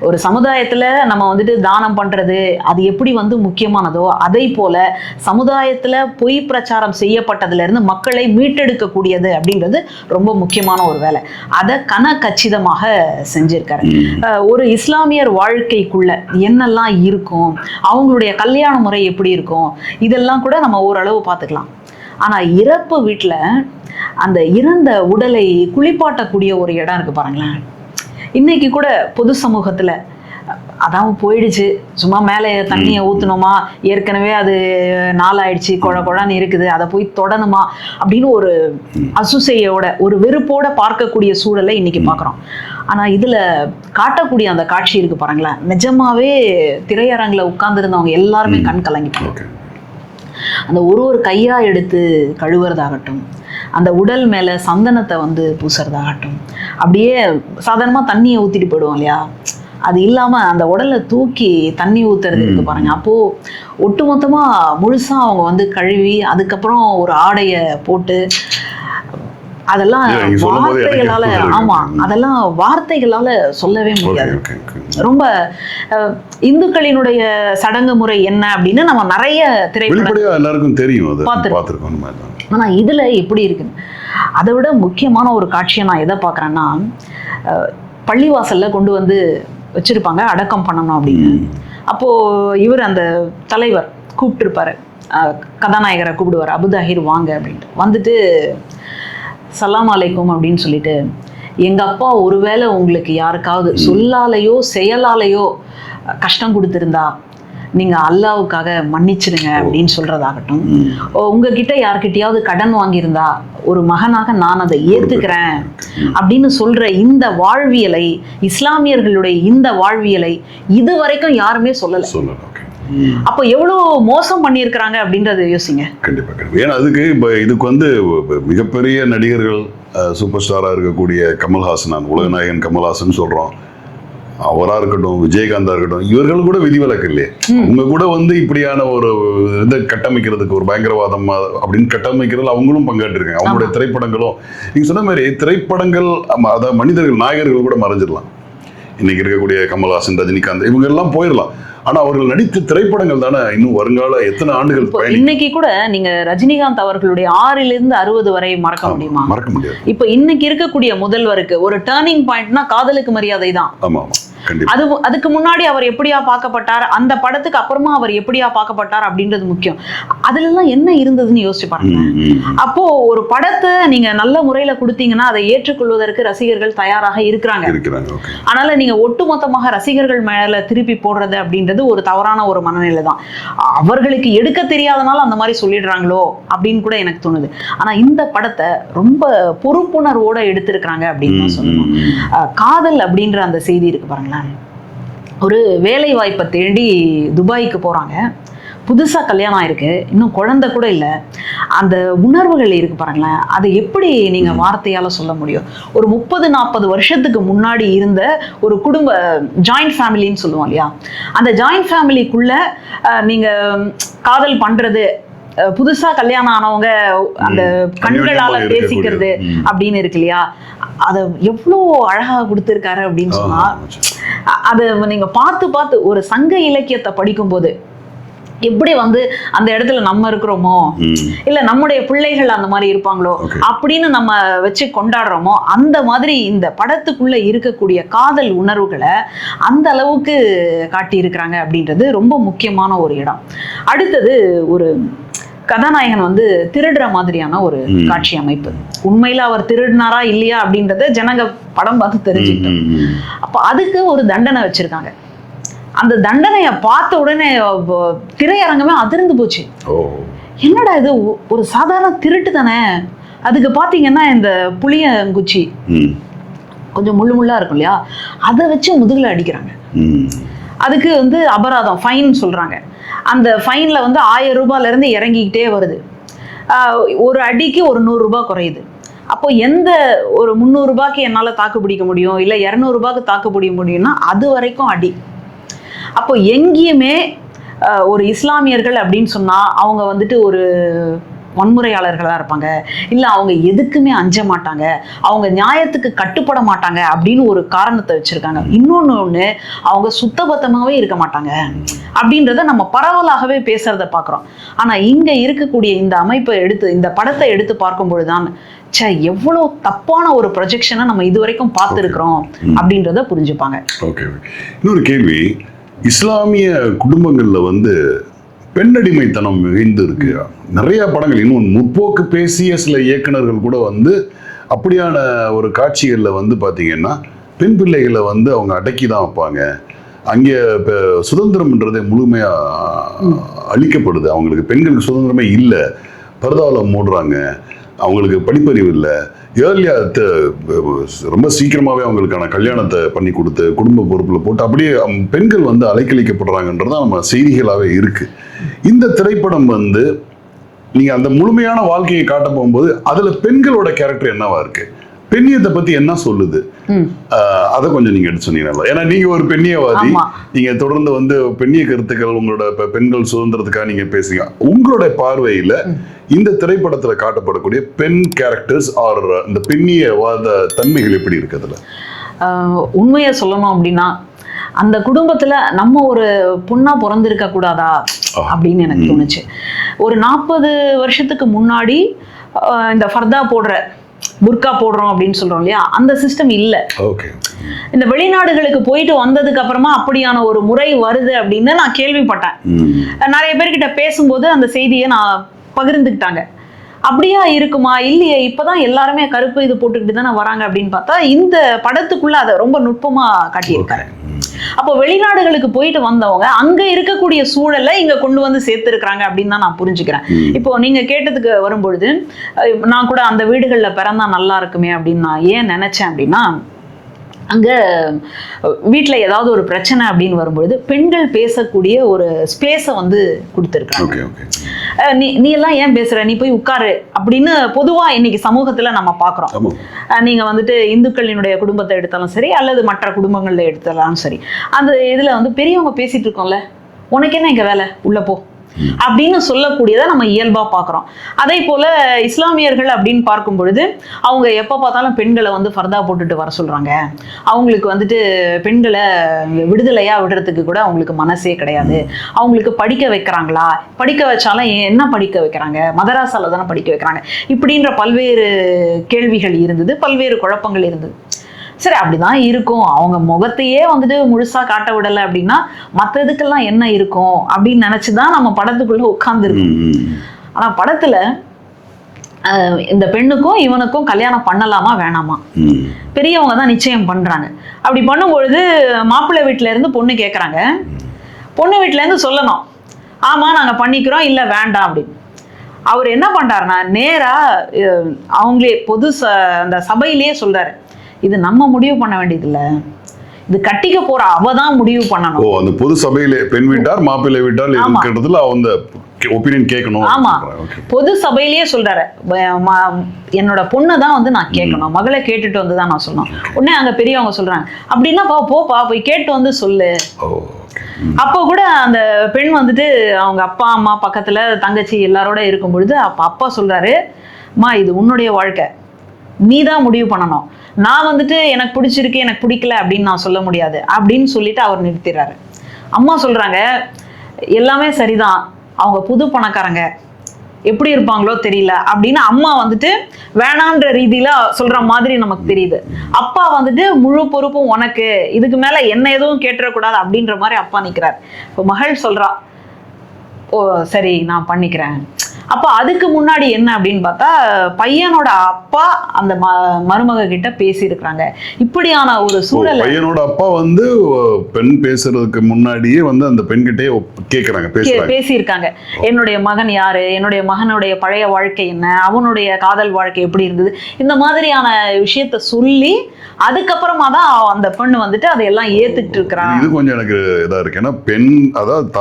ஒரு சமுதாயத்தில் நம்ம வந்துட்டு தானம் பண்ணுறது அது எப்படி வந்து முக்கியமானதோ, அதை போல சமுதாயத்தில் பொய் பிரச்சாரம் செய்யப்பட்டதுலேருந்து மக்களை மீட்டெடுக்கக்கூடியது அப்படின்றது ரொம்ப முக்கியமான ஒரு வேலை. அதை கச்சிதமாக செஞ்சிருக்காரு. ஒரு இஸ்லாமியர் வாழ்க்கைக்குள்ள என்னெல்லாம் இருக்கும், அவங்களுடைய கல்யாண முறை எப்படி இருக்கும், இதெல்லாம் கூட நம்ம ஓரளவு பார்த்துக்கலாம். ஆனால் இறப்பு வீட்டில் அந்த இறந்த உடலை குளிப்பாட்டக்கூடிய ஒரு இடம் இருக்கு பாருங்களேன். இன்னைக்கு கூட பொது சமூகத்தில் அதான் போயிடுச்சு, சும்மா மேலே தண்ணியை ஊற்றணுமா, ஏற்கனவே அது நாளாயிடுச்சு, குழன்னு இருக்குது, அதை போய் தொடணுமா அப்படின்னு ஒரு அசுசையோட ஒரு வெறுப்போட பார்க்கக்கூடிய சூழலை இன்னைக்கு பார்க்குறோம். ஆனால் இதில் காட்டக்கூடிய அந்த காட்சி இருக்கு பாருங்களேன், நிஜமாவே திரையரங்கில் உட்கார்ந்துருந்தவங்க எல்லாருமே கண் கலங்கிட்டாங்க. அந்த ஒரு கையா எடுத்து கழுவுறதாகட்டும், அந்த உடல் மேலே சந்தனத்தை வந்து பூசுறதாகட்டும், அப்படியே சாதாரணமாக தண்ணியை ஊற்றிட்டு போயிடுவோம் இல்லையா, அது இல்லாமல் அந்த உடலை தூக்கி தண்ணி ஊற்றுறது இருக்கு பாருங்க. அப்போது ஒட்டுமொத்தமாக முழுசாக அவங்க வந்து கழுவி அதுக்கப்புறம் ஒரு ஆடையை போட்டு, அதெல்லாம் வார்த்தைகளால, ஆமா அதெல்லாம் வார்த்தைகளால சொல்லவே முடியாது. ரொம்ப இந்துக்களினுடைய சடங்கு முறை என்ன அப்படின்னு நம்ம நிறைய திரைப்படம் எல்லாருக்கும் தெரியும், பார்த்திருக்கோம். ஆனா இதுல எப்படி இருக்குன்னு, அதை விட முக்கியமான ஒரு காட்சியை நான் எதை பார்க்குறேன்னா, பள்ளிவாசல்ல கொண்டு வந்து வச்சிருப்பாங்க அடக்கம் பண்ணணும் அப்படின்னு. அப்போ இவர் அந்த தலைவர் கூப்பிட்டுருப்பாரு, கதாநாயகரை கூப்பிடுவார், அபுதாஹிர் வாங்க அப்படின்ட்டு. வந்துட்டு சலாம் அலைக்கும் அப்படின்னு சொல்லிட்டு, எங்க அப்பா ஒருவேளை உங்களுக்கு யாருக்காவது சொல்லாலேயோ செயலாலேயோ கஷ்டம் கொடுத்துருந்தா நீங்க அல்லாவுக்காக மன்னிச்சிடுங்க அப்படின்னு சொல்றதாகட்டும், உங்ககிட்ட யார்கிட்டயாவது கடன் வாங்கியிருந்தா ஒரு மகனாக நான் அதை ஏத்துக்கிறேன் அப்படின்னு சொல்ற இந்த வாழ்வியலை, இஸ்லாமியர்களுடைய இந்த வாழ்வியலை இதுவரைக்கும் யாருமே சொல்லல. அப்போ எவ்வளவு மோசம் பண்ணியிருக்கிறாங்க அப்படின்றத யோசிங்க. கண்டிப்பா. ஏன்னா அதுக்கு இதுக்கு வந்து மிகப்பெரிய நடிகர்கள், சூப்பர் ஸ்டாரா இருக்கக்கூடிய கமல்ஹாசன், உலகநாயகன் கமல்ஹாசன் சொல்றோம், அவரா இருக்கட்டும், விஜயகாந்தா இருக்கட்டும், இவர்கள் கூட விதிவிலக்கு இல்லையே. அவங்க கூட வந்து இப்படியான ஒரு இதை கட்டமைக்கிறதுக்கு, ஒரு பயங்கரவாதம் அப்படின்னு கட்டமைக்கிறதுல அவங்களும் பங்காற்றிருக்காங்க. அவங்களுடைய திரைப்படங்களும் நீங்க சொன்ன மாதிரி திரைப்படங்கள், அதாவது மனிதர்கள், நாயகர்கள் கூட மறைஞ்சிடலாம். இன்னைக்கு இருக்கக்கூடிய கமல்ஹாசன், ரஜினிகாந்த் இவங்க எல்லாம் போயிடலாம். ஆனா அவர்கள் நடித்த திரைப்படங்கள் தானே இன்னும் வருங்கால எத்தனை ஆண்டுகள். இன்னைக்கு கூட நீங்க ரஜினிகாந்த் அவர்களுடைய 6லிருந்து 60 வரை மறக்க முடியுமா? மறக்க முடியாது. இப்ப இன்னைக்கு இருக்கக்கூடிய முதல்வருக்கு ஒரு டர்னிங் பாயிண்ட்னா காதலுக்கு மரியாதை தான். ஆமா, அதுக்கு முன்னாடி அவர் எப்படியா பார்க்கப்பட்டார், அந்த படத்துக்கு அப்புறமா அவர் எப்படியா பார்க்கப்பட்டார் அப்படின்றது முக்கியம். அதுல எல்லாம் என்ன இருந்ததுன்னு யோசிச்சு பாருங்க. அப்போ ஒரு படத்தை நீங்க நல்ல முறையில கொடுத்தீங்கன்னா அதை ஏற்றுக்கொள்வதற்கு ரசிகர்கள் தயாராக இருக்கிறாங்க. அதனால நீங்க ஒட்டுமொத்தமாக ரசிகர்கள் மேல திருப்பி போடுறது அப்படின்றது ஒரு தவறான ஒரு மனநிலை தான். அவர்களுக்கு எடுக்க தெரியாதனால அந்த மாதிரி சொல்லிடுறாங்களோ அப்படின்னு கூட எனக்கு தோணுது. ஆனா இந்த படத்தை ரொம்ப பொறுப்புணர்வோட எடுத்திருக்கிறாங்க அப்படின்னு சொல்லணும். காதல் அப்படின்ற அந்த செய்தி இருக்கு பாருங்க. ஒரு வேலை வாய்ப்பை தேடி துபாய்க்கு போகிறாங்க. புதுசாக கல்யாணம் ஆயிருக்கு, இன்னும் குழந்தை கூட இல்லை, அந்த உணர்வுகள் இருக்கு பாருங்களேன், அதை எப்படி நீங்கள் வார்த்தையால் சொல்ல முடியும்? ஒரு 30-40 வருஷத்துக்கு முன்னாடி இருந்த ஒரு குடும்ப ஜாயிண்ட் ஃபேமிலின்னு சொல்லுவோம் இல்லையா, அந்த ஜாயிண்ட் ஃபேமிலிக்குள்ள நீங்கள் காதல் பண்ணுறது, புதுசா கல்யாணம் ஆனவங்க அந்த கண்களால பேசிக்கிறது அப்படின்னு இருக்கு இல்லையா, அதை எவ்வளோ அழகா கொடுத்துருக்காரு அப்படின்னு சொன்னா, அதை நீங்க பார்த்து பார்த்து ஒரு சங்க இலக்கியத்தை படிக்கும்போது எப்படி வந்து அந்த இடத்துல நம்ம இருக்கிறோமோ, இல்ல நம்முடைய பிள்ளைகள் அந்த மாதிரி இருப்பாங்களோ அப்படின்னு நம்ம வச்சு கொண்டாடுறோமோ, அந்த மாதிரி இந்த படத்துக்குள்ள இருக்கக்கூடிய காதல் உணர்வுகளை அந்த அளவுக்கு காட்டி இருக்கிறாங்க அப்படின்றது ரொம்ப முக்கியமான ஒரு இடம். அடுத்தது, ஒரு கதாநாயகன் வந்து திருடுற மாதிரியான ஒரு காட்சி அமைப்பு. உண்மையில அவர் திருடினாரா இல்லையா அப்படின்றத ஜனங்க படம் பார்த்து தெரிஞ்சுக்கிட்டோம். அப்ப அதுக்கு ஒரு தண்டனை வச்சிருக்காங்க. அந்த தண்டனையை பார்த்த உடனே திரையரங்கமே அதிர்ந்து போச்சு. என்னடா இது, ஒரு சாதாரண திருட்டு தானே, அதுக்கு பாத்தீங்கன்னா இந்த புளியங்குச்சி கொஞ்சம் முள்ளு முள்ளா இருக்கும் இல்லையா, அதை வச்சு முதுகுல அடிக்கிறாங்க. அதுக்கு வந்து அபராதம், ஃபைன் சொல்றாங்க. அந்த ஃபைன்ல வந்து 1000 ரூபாயில இருந்து இறங்கிக்கிட்டே வருது. ஒரு அடிக்கு ஒரு 100 ரூபாய் குறையுது. அப்போ எந்த ஒரு 300 ரூபாய்க்கு என்னால் தாக்கு பிடிக்க முடியும், இல்லை 200 ரூபாய்க்கு தாக்கு பிடிக்க முடியும்னா அது வரைக்கும் அடி. அப்போ எங்கேயுமே ஒரு இஸ்லாமியர்கள் அப்படின்னு சொன்னா அவங்க வந்துட்டு ஒரு வன்முறையாளர்களாக இருப்பாங்க, இல்லை அவங்க எதுக்குமே அஞ்ச மாட்டாங்க, அவங்க நியாயத்துக்கு கட்டுப்பட மாட்டாங்க அப்படின்னு ஒரு காரணத்தை வச்சிருக்காங்க. இன்னொன்று, அவங்க சுத்தபத்தமாகவே இருக்க மாட்டாங்க அப்படின்றத நம்ம பரவலாகவே பேசுறத பார்க்குறோம். ஆனால் இங்கே இருக்கக்கூடிய இந்த அமைப்பை எடுத்து, இந்த படத்தை எடுத்து பார்க்கும்பொழுதுதான் எவ்வளோ தப்பான ஒரு ப்ரொஜெக்ஷனை நம்ம இது வரைக்கும் பார்த்துருக்குறோம் அப்படின்றத புரிஞ்சுப்பாங்க. ஓகே, இன்னொரு கேள்வி, இஸ்லாமிய குடும்பங்கள்ல வந்து பெண்ணடிமைத்தனம் மிகுந்து இருக்கு. நிறைய படங்கள், இன்னும் முற்போக்கு பேசிய சில இயக்குனர்கள் கூட வந்து அப்படியான ஒரு காட்சிகள்ல வந்து பாத்தீங்கன்னா பெண் பிள்ளைகளை வந்து அவங்க அடக்கி தான் வைப்பாங்க. அங்கே இப்போ சுதந்திரம்ன்றதே முழுமையா அளிக்கப்படுது. அவங்களுக்கு பெண்களுக்கு சுதந்திரமே இல்லை, பரதாவில் மூடுறாங்க, அவங்களுக்கு படிப்பறிவு இல்லை, ஏர்லியா ரொம்ப சீக்கிரமாகவே அவங்களுக்கான கல்யாணத்தை பண்ணி கொடுத்து குடும்ப பொறுப்பில் போட்டு அப்படியே பெண்கள் வந்து அலைக்கழிக்கப்படுறாங்கன்றதான் நம்ம செய்திகளாகவே இருக்கு. இந்த திரைப்படம் வந்து நீங்க அந்த முழுமையான வாழ்க்கையை காட்ட போகும்போது அதுல பெண்களோட கேரக்டர் என்னவா இருக்கு, பெண்ணியத்தை பத்தி என்ன சொல்லுது, அதை கொஞ்சம் நீங்க எடுத்து சொன்னீங்களா? ஏன்னா நீங்க ஒரு பெண்ணியவாதி, நீங்க தொடர்ந்து வந்து பெண்ணிய கருத்துக்கள், உங்களோட பெண்கள் சுதந்திரத்துக்காக நீங்க பேசுறீங்க. உங்களோட பார்வையில இந்த திரைப்படத்துல காட்டப்படக்கூடிய பெண் கேரக்டர்ஸ் ஆர் இந்த பெண்ணியவாத தன்மைகள் எப்படி இருக்குதுல? உண்மையை சொல்லணும் அப்படின்னா, அந்த குடும்பத்துல நம்ம ஒரு பொண்ணா பிறந்திருக்க கூடாதா அப்படின்னு எனக்கு தோணுச்சு. ஒரு 40 வருஷத்துக்கு முன்னாடி இந்த ஃபர்தா போடுற, புர்கா போடுறோம் அப்படின்னு சொல்றோம் இல்லையா, அந்த சிஸ்டம் இல்ல. இந்த வெளிநாடுகளுக்கு போயிட்டு வந்ததுக்கு அப்புறமா அப்படியான ஒரு முறை வருது அப்படின்னு நான் கேள்விப்பட்டேன். நிறைய பேர்கிட்ட பேசும்போது அந்த செய்தியை நான் பகிர்ந்துக்கிட்டாங்க. அப்படியா இருக்குமா, இல்லையே, இப்பதான் எல்லாருமே கருப்பு இது போட்டுக்கிட்டு தானே வராங்க அப்படின்னு பார்த்தா இந்த படத்துக்குள்ள அதை ரொம்ப நுட்பமா காட்டியிருக்காரு. அப்போ வெளிநாடுகளுக்கு போயிட்டு வந்தவங்க அங்க இருக்கக்கூடிய சூழலை இங்க கொண்டு வந்து சேர்த்திருக்கிறாங்க அப்படின்னு தான் நான் புரிஞ்சுக்கிறேன். இப்போ நீங்க கேட்டதுக்கு வரும்பொழுது நான் கூட அந்த வீடுகள்ல பிறந்தா நல்லா இருக்குமே அப்படின்னு நான் ஏன் நினைச்சேன் அப்படின்னா, அங்கே வீட்டில் ஏதாவது ஒரு பிரச்சனை அப்படின்னு வரும்பொழுது பெண்கள் பேசக்கூடிய ஒரு ஸ்பேஸை வந்து கொடுத்துருக்காங்க. நீ எல்லாம் ஏன் பேசுற, நீ போய் உட்காரு அப்படின்னு பொதுவாக இன்னைக்கு சமூகத்தில் நம்ம பார்க்குறோம். நீங்கள் வந்துட்டு இந்துக்களினுடைய குடும்பத்தை எடுத்தாலும் சரி, அல்லது மற்ற குடும்பங்களில் எடுத்தாலும் சரி, அந்த இதில் வந்து பெரியவங்க பேசிட்டு இருக்கோம்ல, உனக்கு என்ன இங்கே வேலை, உள்ள போ அப்படின்னு சொல்லக்கூடியதை நம்ம இயல்பா பார்க்குறோம். அதே போல இஸ்லாமியர்கள் அப்படின்னு பார்க்கும் பொழுது அவங்க எப்போ பார்த்தாலும் பெண்களை வந்து ஃபர்தா போட்டுட்டு வர சொல்றாங்க. அவங்களுக்கு வந்துட்டு பெண்களை விடுதலையா விடுறதுக்கு கூட அவங்களுக்கு மனசே கிடையாது. அவங்களுக்கு படிக்க வைக்கிறாங்களா, படிக்க வச்சாலும் என்ன படிக்க வைக்கிறாங்க, மதராசால தானே படிக்க வைக்கிறாங்க, இப்படின்ற பல்வேறு கேள்விகள் இருந்தது, பல்வேறு குழப்பங்கள் இருந்தது. சரி, அப்படிதான் இருக்கும், அவங்க முகத்தையே வந்துட்டு முழுசா காட்ட விடலை அப்படின்னா மற்றதுக்கெல்லாம் என்ன இருக்கும் அப்படின்னு நினைச்சுதான் நம்ம படத்துக்குள்ள உட்கார்ந்துருக்கோம். ஆனா படத்துல இந்த பெண்ணுக்கும் இவனுக்கும் கல்யாணம் பண்ணலாமா வேணாமா, பெரியவங்க தான் நிச்சயம் பண்றாங்க. அப்படி பண்ணும்பொழுது மாப்பிள்ளை வீட்டுல இருந்து பொண்ணு கேட்கறாங்க, பொண்ணு வீட்டுல இருந்து சொல்லணும் ஆமா நாங்க பண்ணிக்கிறோம் இல்ல வேண்டாம் அப்படின்னு. அவர் என்ன பண்றாருன்னா நேரா அவங்களே அந்த சபையிலேயே சொல்றாரு, இது நம்ம முடிவு பண்ண வேண்டியதில்லை, இது கட்டிக்க போற அவ தான் முடிவு பண்ணணும். அந்த பொது சபையிலே பெண் வீட்டார் மாப்பிள்ளை வீட்டார் இருக்கிறதுல அந்த ஒப்பீனியன் கேட்கணும். ஆமா, பொது சபையிலேயே சொல்றாரு என்னோட பொண்ணை தான் வந்து நான் கேட்கணும், மகளை கேட்டுட்டு வந்து தான் நான் சொல்லணும். உடனே அங்க பெரியவங்க சொல்றாங்க அப்படின்னா போப்பா போய் கேட்டு வந்து சொல்லு. அப்போ கூட அந்த பெண் வந்துட்டு அவங்க அப்பா அம்மா பக்கத்துல தங்கச்சி எல்லாரோட இருக்கும் பொழுது அப்பா சொல்றாரு, அம்மா இது உன்னுடைய வாழ்க்கை, நீ தான் முடிவு பண்ணணும், நான் வந்துட்டு எனக்கு பிடிச்சிருக்கு எனக்கு பிடிக்கல அப்படின்னு நான் சொல்ல முடியாது அப்படின்னு சொல்லிட்டு அவர் நிறுத்திடுறாரு. அம்மா சொல்றாங்க எல்லாமே சரிதான், அவங்க புது பணக்காரங்க எப்படி இருப்பாங்களோ தெரியல அப்படின்னு அம்மா வந்துட்டு வேணான்ற ரீதியில சொல்ற மாதிரி நமக்கு தெரியுது. அப்பா வந்துட்டு முழு பொறுப்பும் உனக்கு, இதுக்கு மேல என்ன எதுவும் கேட்டுறக்கூடாது அப்படின்ற மாதிரி அப்பா நிக்கிறார். இப்போ மகள் சொல்றா, ஓ சரி நான் பண்ணிக்கிறேன். அப்போ அதுக்கு முன்னாடி என்ன அப்படின்னு பார்த்தா பையனோட அப்பா அந்த மருமக கிட்ட பேசியிருக்கிறாங்க. இப்படியான ஒரு சூழல் பையனோட அப்பா வந்து பெண் பேசுறதுக்கு முன்னாடியே வந்து அந்த பெண்கிட்டே பேசியிருக்காங்க. என்னுடைய மகன் யாரு, என்னுடைய மகனுடைய பழைய வாழ்க்கை என்ன, அவனுடைய காதல் வாழ்க்கை எப்படி இருந்தது, இந்த மாதிரியான விஷயத்த சொல்லி அதுக்கப்புறமா தான் அந்த பெண்ணு வந்துட்டு அதையெல்லாம் ஏத்துக்கிட்டு இருக்கிறான். இது கொஞ்சம் எனக்கு இதா இருக்கு. ஏன்னா பெண் அதாவது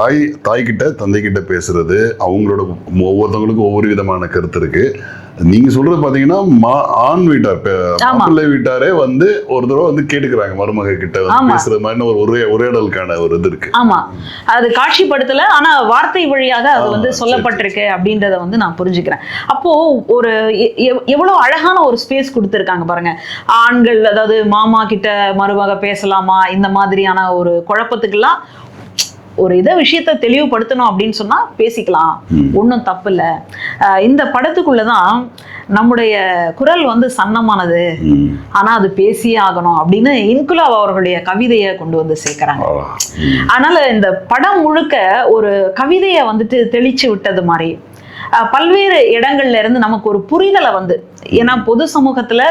தாய் கிட்ட தந்தை கிட்ட பேசுறது அவங்களோட ஒவ்வொருத்தவங்களுக்கும் ஒவ்வொரு விதமான கருத்து இருக்கு. நீங்க சொல்றது பாத்தீங்கன்னா ஆண் வீட்டார் மாப்பிள்ளை வீட்டாரே வந்து ஒரு தடவை வந்து கேட்டுக்கிறாங்க மருமக கிட்ட வந்து பேசுறது மாதிரி ஒரு உரையாடலுக்கான ஒரு இது இருக்கு. ஆமா, அது காட்சிப்படுத்தல, ஆனா வார்த்தை வழியாக அது வந்து சொல்லப்பட்டிருக்கு அப்படின்றத வந்து நான் புரிஞ்சுக்கிறேன். அப்போ ஒரு எவ்வளவு அழகான ஒரு ஸ்பேஸ் கொடுத்துருக்காங்க பாருங்க. ஆண்கள் அதாவது மாமா கிட்ட மருமக பேசலாமா, இந்த மாதிரியான ஒரு குழப்பத்துக்கெல்லாம் ஒரு விஷயத்த தெளிவுபடுத்தணும் அப்படின்னு சொன்னா பேசிக்கலாம், ஒன்றும் தப்பு இல்லை. இந்த படத்துக்குள்ளதான் நம்முடைய குரல் வந்து சன்னமானது, ஆனா அது பேசியே ஆகணும் அப்படின்னு இன்குலாப் அவர்களுடைய கவிதையை கொண்டு வந்து சேர்க்கிறாங்க. அதனால இந்த படம் முழுக்க ஒரு கவிதையை வந்துட்டு தெளிச்சு விட்டது மாதிரி பல்வேறு இடங்கள்ல இருந்து நமக்கு ஒரு புரிதலை வந்து, ஏன்னா பொது சமூகத்துல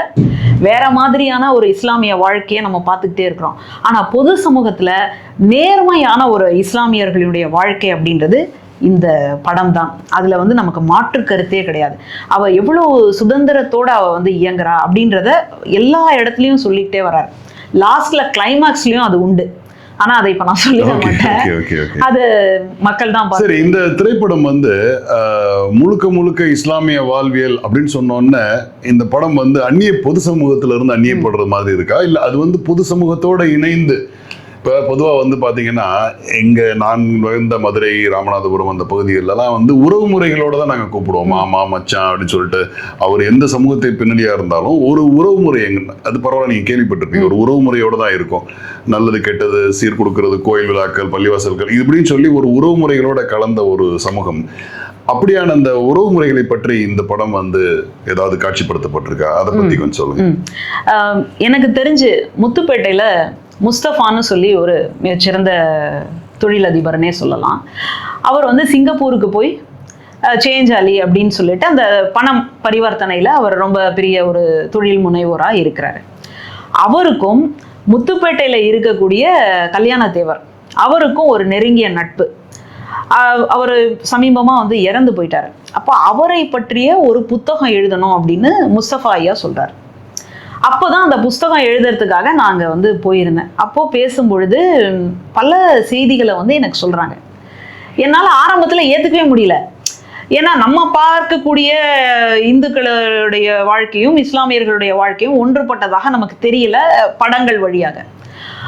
வேற மாதிரியான ஒரு இஸ்லாமிய வாழ்க்கையை நம்ம பார்த்துக்கிட்டே இருக்கிறோம். ஆனா பொது சமூகத்துல நேர்மையான ஒரு இஸ்லாமியர்களுடைய வாழ்க்கை அப்படின்றது இந்த படம் தான். அதுல வந்து நமக்கு மாற்று கருத்தே கிடையாது. அவ எவ்வளவு சுதந்திரத்தோட அவ வந்து இயங்குறா அப்படின்றத எல்லா இடத்துலயும் சொல்லிக்கிட்டே வர்றாரு. லாஸ்ட்ல கிளைமாக்ஸ்லயும் அது உண்டு. ஆனா அதை இப்ப நான் சொல்லிட மாட்டேன், அது மக்கள் தான். சரி, இந்த திரைப்படம் வந்து முழுக்க இஸ்லாமிய வாழ்வியல் அப்படின்னு சொன்னோன்னே இந்த படம் வந்து அந்நிய பொது சமூகத்துல இருந்து அந்நியப்படுற மாதிரி இருக்கா, இல்ல அது வந்து பொது சமூகத்தோட இணைந்து? இப்போ பொதுவாக வந்து பார்த்தீங்கன்னா நான் வந்த மதுரை ராமநாதபுரம் அந்த பகுதிகளெல்லாம் வந்து உறவு முறைகளோட தான் நாங்கள் கூப்பிடுவோம், மாமா மச்சான் அப்படின்னு சொல்லிட்டு. அவர் எந்த சமூகத்தை பின்னணியாக இருந்தாலும் ஒரு உறவு முறை அது பரவாயில்ல, நீங்கள் கேள்விப்பட்டிருப்பீங்க, ஒரு உறவு முறையோட தான் இருக்கும். நல்லது கெட்டது சீர் கொடுக்கறது, கோயில் விழாக்கள், பள்ளிவாசல்கள், இப்படின்னு சொல்லி ஒரு உறவு முறைகளோட கலந்த ஒரு சமூகம். அப்படியான அந்த உறவு முறைகளை பற்றி இந்த படம் வந்து ஏதாவது காட்சிப்படுத்தப்பட்டிருக்கா? அதை பற்றி கொஞ்சம் சொல்லுங்க. எனக்கு தெரிஞ்சு முத்துப்பேட்டையில முஸ்தபான்னு சொல்லி ஒரு மிகச்சிறந்த தொழிலதிபர்னே சொல்லலாம். அவர் வந்து சிங்கப்பூருக்கு போய் சேஞ்ச் அலி அப்படின்னு சொல்லிட்டு அந்த பணம் பரிவர்த்தனையில் அவர் ரொம்ப பெரிய ஒரு தொழில் முனைவோராக இருக்கிறாரு. அவருக்கும் முத்துப்பேட்டையில் இருக்கக்கூடிய கல்யாணத்தேவர் அவருக்கும் ஒரு நெருங்கிய நட்பு. அவர் சமீபமாக வந்து இறந்து போயிட்டாரு. அப்போ அவரை பற்றிய ஒரு புத்தகம் எழுதணும் அப்படின்னு முஸ்தபா ஐயா சொல்கிறார். அப்போதான் அந்த புஸ்தகம் எழுதுறதுக்காக நாங்கள் வந்து போயிருந்தேன். அப்போது பேசும்பொழுது பல செய்திகளை வந்து எனக்கு சொல்கிறாங்க. என்னால் ஆரம்பத்தில் ஏற்றுக்கவே முடியல. ஏன்னா நம்ம பார்க்கக்கூடிய இந்துக்களுடைய வாழ்க்கையும் இஸ்லாமியர்களுடைய வாழ்க்கையும் ஒன்றுபட்டதாக நமக்கு தெரியல படங்கள் வழியாக.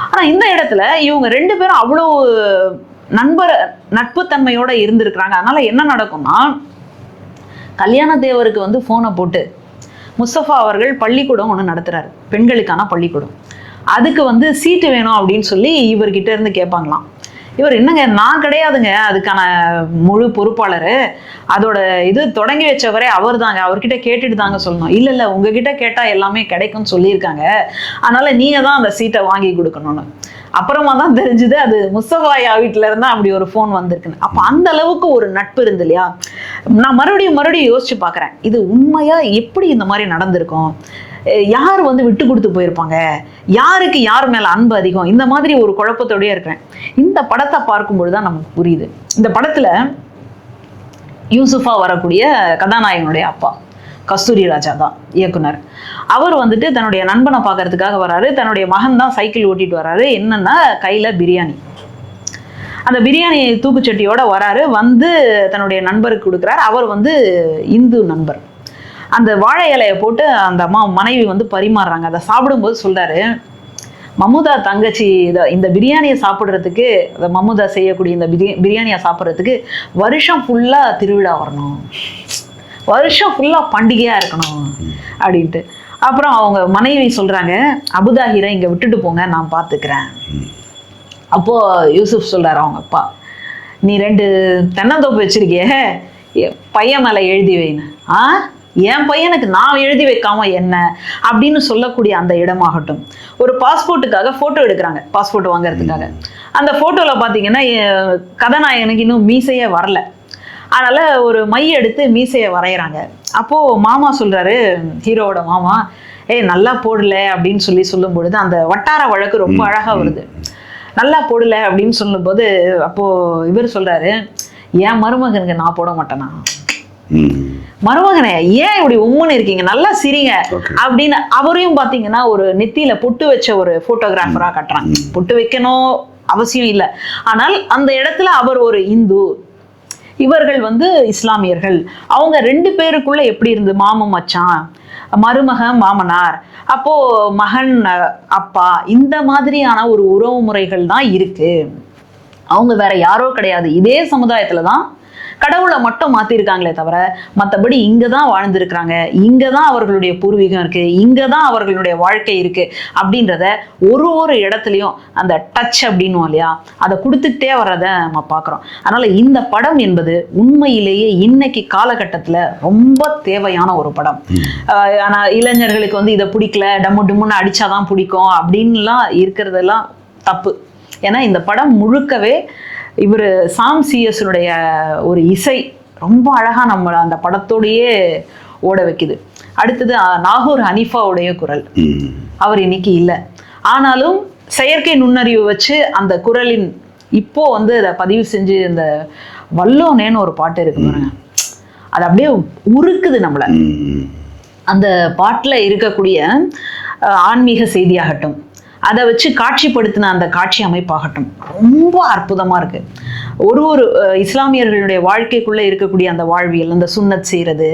ஆனால் இந்த இடத்துல இவங்க ரெண்டு பேரும் அவ்வளோ நட்புத்தன்மையோடு இருந்திருக்கிறாங்க. அதனால் என்ன நடக்கும்னா, கல்யாணத்தேவருக்கு வந்து ஃபோனை போட்டு முஸ்தபா அவர்கள் பள்ளிக்கூடம் ஒன்று நடத்துறாரு, பெண்களுக்கான பள்ளிக்கூடம். அதுக்கு வந்து சீட்டு வேணும் அப்படின்னு சொல்லி இவர்கிட்ட இருந்து கேட்பாங்களாம். இவர் என்னங்க, நான் கிடையாதுங்க அதுக்கான முழு பொறுப்பாளர், அதோட தொடங்கி வச்சவரே அவர் தாங்க, அவர்கிட்ட கேட்டுட்டு தாங்க சொல்லணும். இல்லை உங்ககிட்ட கேட்டால் எல்லாமே கிடைக்கும்னு சொல்லியிருக்காங்க, அதனால நீங்கள் தான் அந்த சீட்டை வாங்கி கொடுக்கணும்னு. அப்புறமா தான் தெரிஞ்சுது அது முஸ்தபாயா வீட்டில இருந்தா அப்படி ஒரு ஃபோன் வந்திருக்குன்னு. அப்போ அந்த அளவுக்கு ஒரு நட்பு இருந்து இல்லையா. நான் மறுபடியும் யோசிச்சு பார்க்குறேன், இது உண்மையா எப்படி இந்த மாதிரி நடந்திருக்கும், யார் வந்து விட்டு கொடுத்து போயிருப்பாங்க, யாருக்கு யார் மேல அன்பு அதிகம், இந்த மாதிரி ஒரு குழப்பத்தோடய இருக்கிறேன். இந்த படத்தை பார்க்கும்பொழுது தான் நமக்கு புரியுது. இந்த படத்துல யூசுஃபா வரக்கூடிய கதாநாயகனுடைய அப்பா கஸ்தூரி ராஜா தான் இயக்குனர். அவர் வந்துட்டு தன்னுடைய நண்பனை பார்க்கறதுக்காக வராரு. தன்னுடைய மகன் தான் சைக்கிள் ஓட்டிட்டு வராரு. என்னன்னா கையில பிரியாணி. அந்த பிரியாணி தூக்குச்சட்டியோட வராரு. வந்து தன்னுடைய நண்பருக்கு கொடுக்குறாரு. அவர் வந்து இந்து நண்பர். அந்த வாழை இலையை போட்டு அந்த மனைவி வந்து பரிமாறுறாங்க. அதை சாப்பிடும்போது சொல்றாரு, மமுதா தங்கச்சி இந்த பிரியாணியை சாப்பிட்றதுக்கு, மமுதா செய்யக்கூடிய இந்த பிரியாணியை சாப்பிட்றதுக்கு வருஷம் ஃபுல்லா திருவிழா வரணும், வருஷம் ஃபுல்லா பண்டிகையா இருக்கணும் அப்படின்ட்டு. அப்புறம் அவங்க மனைவி சொல்றாங்க, அபுதாஹிரை இங்க விட்டுட்டு போங்க, நான் பார்த்துக்கிறேன். அப்போ யூசுப் சொல்றாரு அவங்க அப்பா, நீ 2 தென்னந்தோப்பு வச்சிருக்கிய, பையன் மேல எழுதி வைன்னு. என் பையனுக்கு நான் எழுதி வைக்காம என்ன அப்படின்னு சொல்லக்கூடிய அந்த இடமாகட்டும். ஒரு பாஸ்போர்ட்டுக்காக போட்டோ எடுக்கிறாங்க, பாஸ்போர்ட் வாங்கறதுக்காக. அந்த போட்டோல பாத்தீங்கன்னா கதாநாயகனுக்கு இன்னும் மீசையே வரல. அதனால ஒரு மை எடுத்து மீசையை வரைகிறாங்க. அப்போ மாமா சொல்றாரு, ஹீரோவோட மாமா, நல்லா போடல அப்படின்னு சொல்லும் பொழுது அந்த வட்டார வழக்கு ரொம்ப அழகா வருது. நல்லா போடல அப்படின்னு சொல்லும்போது அப்போ இவர் சொல்றாரு, என் மருமகனுக்கு நான் போட மாட்டேனா? மருமகனே ஏன் இப்படி உம்முன்னு இருக்கீங்க, நல்லா சிரிங்க அப்படின்னு அவரையும் பாத்தீங்கன்னா ஒரு நெத்தியில பொட்டு வச்ச ஒரு போட்டோகிராஃபரா கட்டுறாங்க. பொட்டு வைக்கணும் அவசியம் இல்லை, ஆனால் அந்த இடத்துல அவர் ஒரு இந்து, இவர்கள் வந்து இஸ்லாமியர்கள். அவங்க 2 பேருக்குள்ள எப்படி இருந்து மாமன் மச்சான், மருமகன் மாமனார், அப்போ மகன் அப்பா, இந்த மாதிரியான ஒரு உறவு முறைகள் தான் இருக்கு. அவங்க வேற யாரோ கிடையாது. இதே சமுதாயத்துல தான் கடவுளை மட்டும் மாத்திருக்காங்களே தவிர மற்றபடி இங்க தான் வாழ்ந்திருக்கிறாங்க, இங்க தான் அவர்களுடைய பூர்வீகம் இருக்கு, இங்க தான் அவர்களுடைய வாழ்க்கை இருக்கு அப்படின்றத ஒரு இடத்துலையும் அந்த டச் அப்படின்னும் இல்லையா, அதை கொடுத்துக்கிட்டே வர்றத நம்ம பார்க்குறோம். அதனால இந்த படம் என்பது உண்மையிலேயே இன்னைக்கு காலகட்டத்தில் ரொம்ப தேவையான ஒரு படம். ஆனால் இளைஞர்களுக்கு வந்து இதை பிடிக்கல, டம்மு டம்முன்னு அடிச்சாதான் பிடிக்கும் அப்படின்லாம் இருக்கிறதெல்லாம் தப்பு. ஏன்னா இந்த படம் முழுக்கவே இவர் சாம் சிஎஸ்னுடைய ஒரு இசை ரொம்ப அழகா நம்ம அந்த படத்தோடையே ஓட வைக்குது. அடுத்தது நாகூர் ஹனீஃபாவுடைய குரல். அவர் இன்னைக்கு இல்லை, ஆனாலும் செயற்கை நுண்ணறிவு வச்சு அந்த குரலின் இப்போ வந்து அதை பதிவு செஞ்சு இந்த வல்லோனேன்னு ஒரு பாட்டு இருக்கு பாருங்க, அது அப்படியே உருக்குது நம்மள. அந்த பாட்டில் இருக்கக்கூடிய ஆன்மீக செய்தியாகட்டும், அதை வச்சு காட்சிப்படுத்தின அந்த காட்சி அமைப்பாகட்டும் ரொம்ப அற்புதமாக இருக்குது. ஒரு இஸ்லாமியர்களுடைய வாழ்க்கைக்குள்ளே இருக்கக்கூடிய அந்த வாழ்வியல், அந்த சுன்னத் செய்கிறது,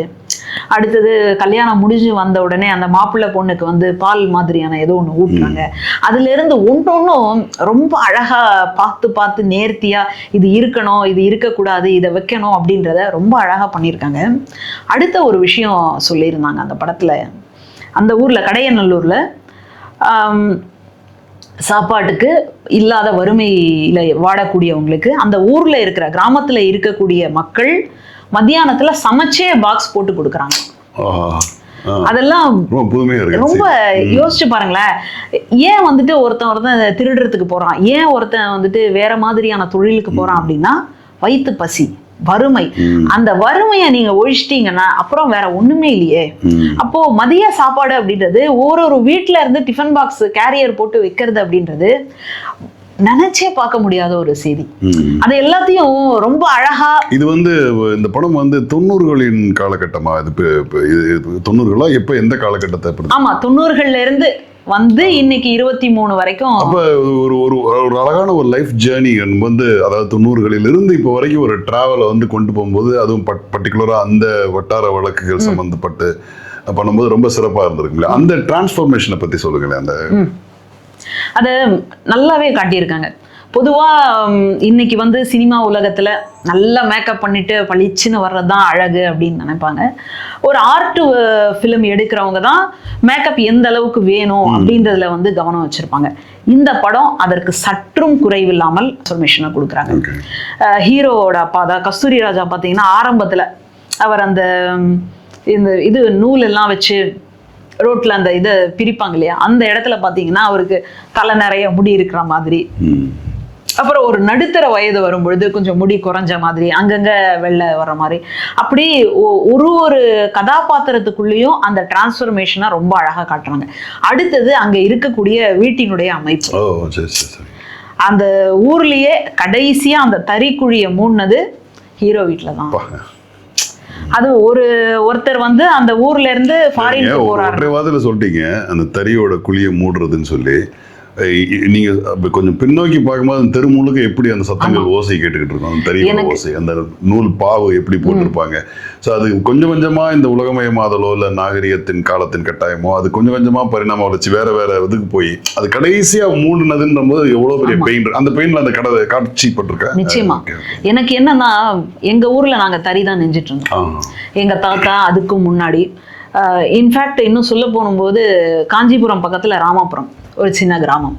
அடுத்தது கல்யாணம் முடிஞ்சு வந்த உடனே அந்த மாப்பிள்ளை பொண்ணுக்கு வந்து பால் மாதிரியான ஏதோ ஒன்று ஊட்டுறாங்க. அதுலேருந்து ஒன்றொன்றும் ரொம்ப அழகாக பார்த்து நேர்த்தியாக இது இருக்கணும், இது இருக்கக்கூடாது, இதை வைக்கணும் அப்படின்றத ரொம்ப அழகாக பண்ணியிருக்காங்க. அடுத்த ஒரு விஷயம் சொல்லியிருந்தாங்க அந்த படத்தில், அந்த ஊரில் கடையநல்லூரில் சாப்பாட்டுக்கு இல்லாத வறுமையில் வாடக்கூடியவங்களுக்கு அந்த ஊரில் இருக்கிற கிராமத்தில் இருக்கக்கூடிய மக்கள் மத்தியானத்தில் சமைச்சே பாக்ஸ் போட்டு கொடுக்குறாங்க. அதெல்லாம் ரொம்ப யோசிச்சு பாருங்களேன். ஏன் வந்துட்டு ஒருத்தன் திருடுறதுக்கு போறான், ஏன் ஒருத்தன் வந்துட்டு வேற மாதிரியான தொழிலுக்கு போறான் அப்படின்னா வயிற்று பசி, வறுமை. அந்த வறுமையை நீங்க ஒழிச்சிட்டீங்கன்னா அப்புறம் வேற ஒண்ணுமே இல்லையே. அப்போ மதிய சாப்பாடு அப்படின்றது ஒரு வீட்டுல இருந்து டிஃபன் பாக்ஸ் கேரியர் போட்டு வைக்கிறது அப்படின்றது நினைச்சே பார்க்க முடியாத ஒரு செய்தி. அது எல்லாத்தையும் ரொம்ப அழகா இது வந்து இந்த படம் வந்து 90களின் காலகட்டமா, இது 90களா எப்ப, எந்த காலகட்டத்தை? ஆமா, 90கள்ல இருந்து வந்து இன்னைக்கு 23 வரைக்கும். அப்ப ஒரு அழகான ஒரு லைஃப் ஜேர்னி வந்து, அதாவது 90களில் இருந்து இப்போ வரைக்கும் ஒரு டிராவலை வந்து கொண்டு போகும்போது, அதுவும் பர்டிகுலரா அந்த வட்டார வழக்குகள் சம்பந்தப்பட்டு பண்ணும்போது ரொம்ப சிறப்பா இருந்திருக்குங்களா? அந்த டிரான்ஸ்ஃபர்மேஷனை பத்தி சொல்லுங்களேன். அந்த அதை நல்லாவே காட்டியிருக்காங்க. பொதுவாக இன்னைக்கு வந்து சினிமா உலகத்தில் நல்லா மேக்கப் பண்ணிட்டு பளிச்சுன்னு வர்றது தான் அழகு அப்படின்னு நினைப்பாங்க. ஒரு ஆர்ட் ஃபிலிம் எடுக்கிறவங்க தான் மேக்கப் எந்த அளவுக்கு வேணும் அப்படின்றதுல வந்து கவனம் வச்சுருப்பாங்க. இந்த படம் அதற்கு சற்றும் குறைவில்லாமல் டிரான்ஸ்ஃபர்மேஷனை கொடுக்குறாங்க. ஹீரோவோட அப்பா தான் கஸ்தூரி ராஜா பார்த்தீங்கன்னா ஆரம்பத்தில் அவர் அந்த இது நூல் எல்லாம் வச்சு ரோட்ல அந்த இதை பிரிப்பாங்க இல்லையா, அந்த இடத்துல பார்த்தீங்கன்னா அவருக்கு தலை நிறைய முடி இருக்கிற மாதிரி, அப்புறம் ஒரு நடுத்தர வயது வரும்பொழுது கொஞ்சம் முடி குறைஞ்ச மாதிரி, அங்கங்க வெள்ளை வர மாதிரி, அப்படி ஒரு கதாபாத்திரத்துக்குள்ளேயும் அந்த டிரான்ஸ்ஃபர்மேஷனை ரொம்ப அழகா காட்டுறாங்க. அடுத்தது அங்க இருக்கக்கூடிய வீட்டினுடைய அமைப்பு. அந்த ஊர்லயே கடைசியா அந்த தறிக்குழியை மூடினது ஹீரோ வீட்டில தான். அது ஒருத்தர் வந்து அந்த ஊர்ல இருந்து ஃபாரின் போறாரு. ஒற்றை வாதில சொல்லிட்டீங்க அந்த தறியோட குழியை மூடுறதுன்னு சொல்லி. நீங்க கொஞ்சம் பின்னோக்கி பார்க்கும்போது அந்த தெரு முழுக்க எப்படி அந்த சத்தங்கள் ஓசை கேட்டுக்கிட்டு இருக்கோம், அந்த தறியோட ஓசை, அந்த நூல் பாவு எப்படி போட்டிருப்பாங்க. ஸோ அது கொஞ்சம் கொஞ்சமா இந்த உலகமயமாதலோ இல்லை நாகரிகத்தின் காலத்தின் கட்டாயமோ அது கொஞ்சம் கொஞ்சமா பரிணாமம் வளர்ச்சி வேற வேற இதுக்கு போய் அது கடைசியா மூடுனதுன்ற போது எவ்வளவு பெரிய பெயின், அந்த பெயின்ல அந்த கடை காட்சிப்பட்டிருக்க. நிச்சயமா எனக்கு என்னன்னா, எங்க ஊர்ல நாங்க தறி தான் நெஞ்சிட்டு இருந்தோம். எங்க தாத்தா அதுக்கு முன்னாடி இன்ஃபேக்ட் இன்னும் சொல்ல போகும்போது காஞ்சிபுரம் பக்கத்துல ராமாபுரம் ஒரு சின்ன கிராமம்,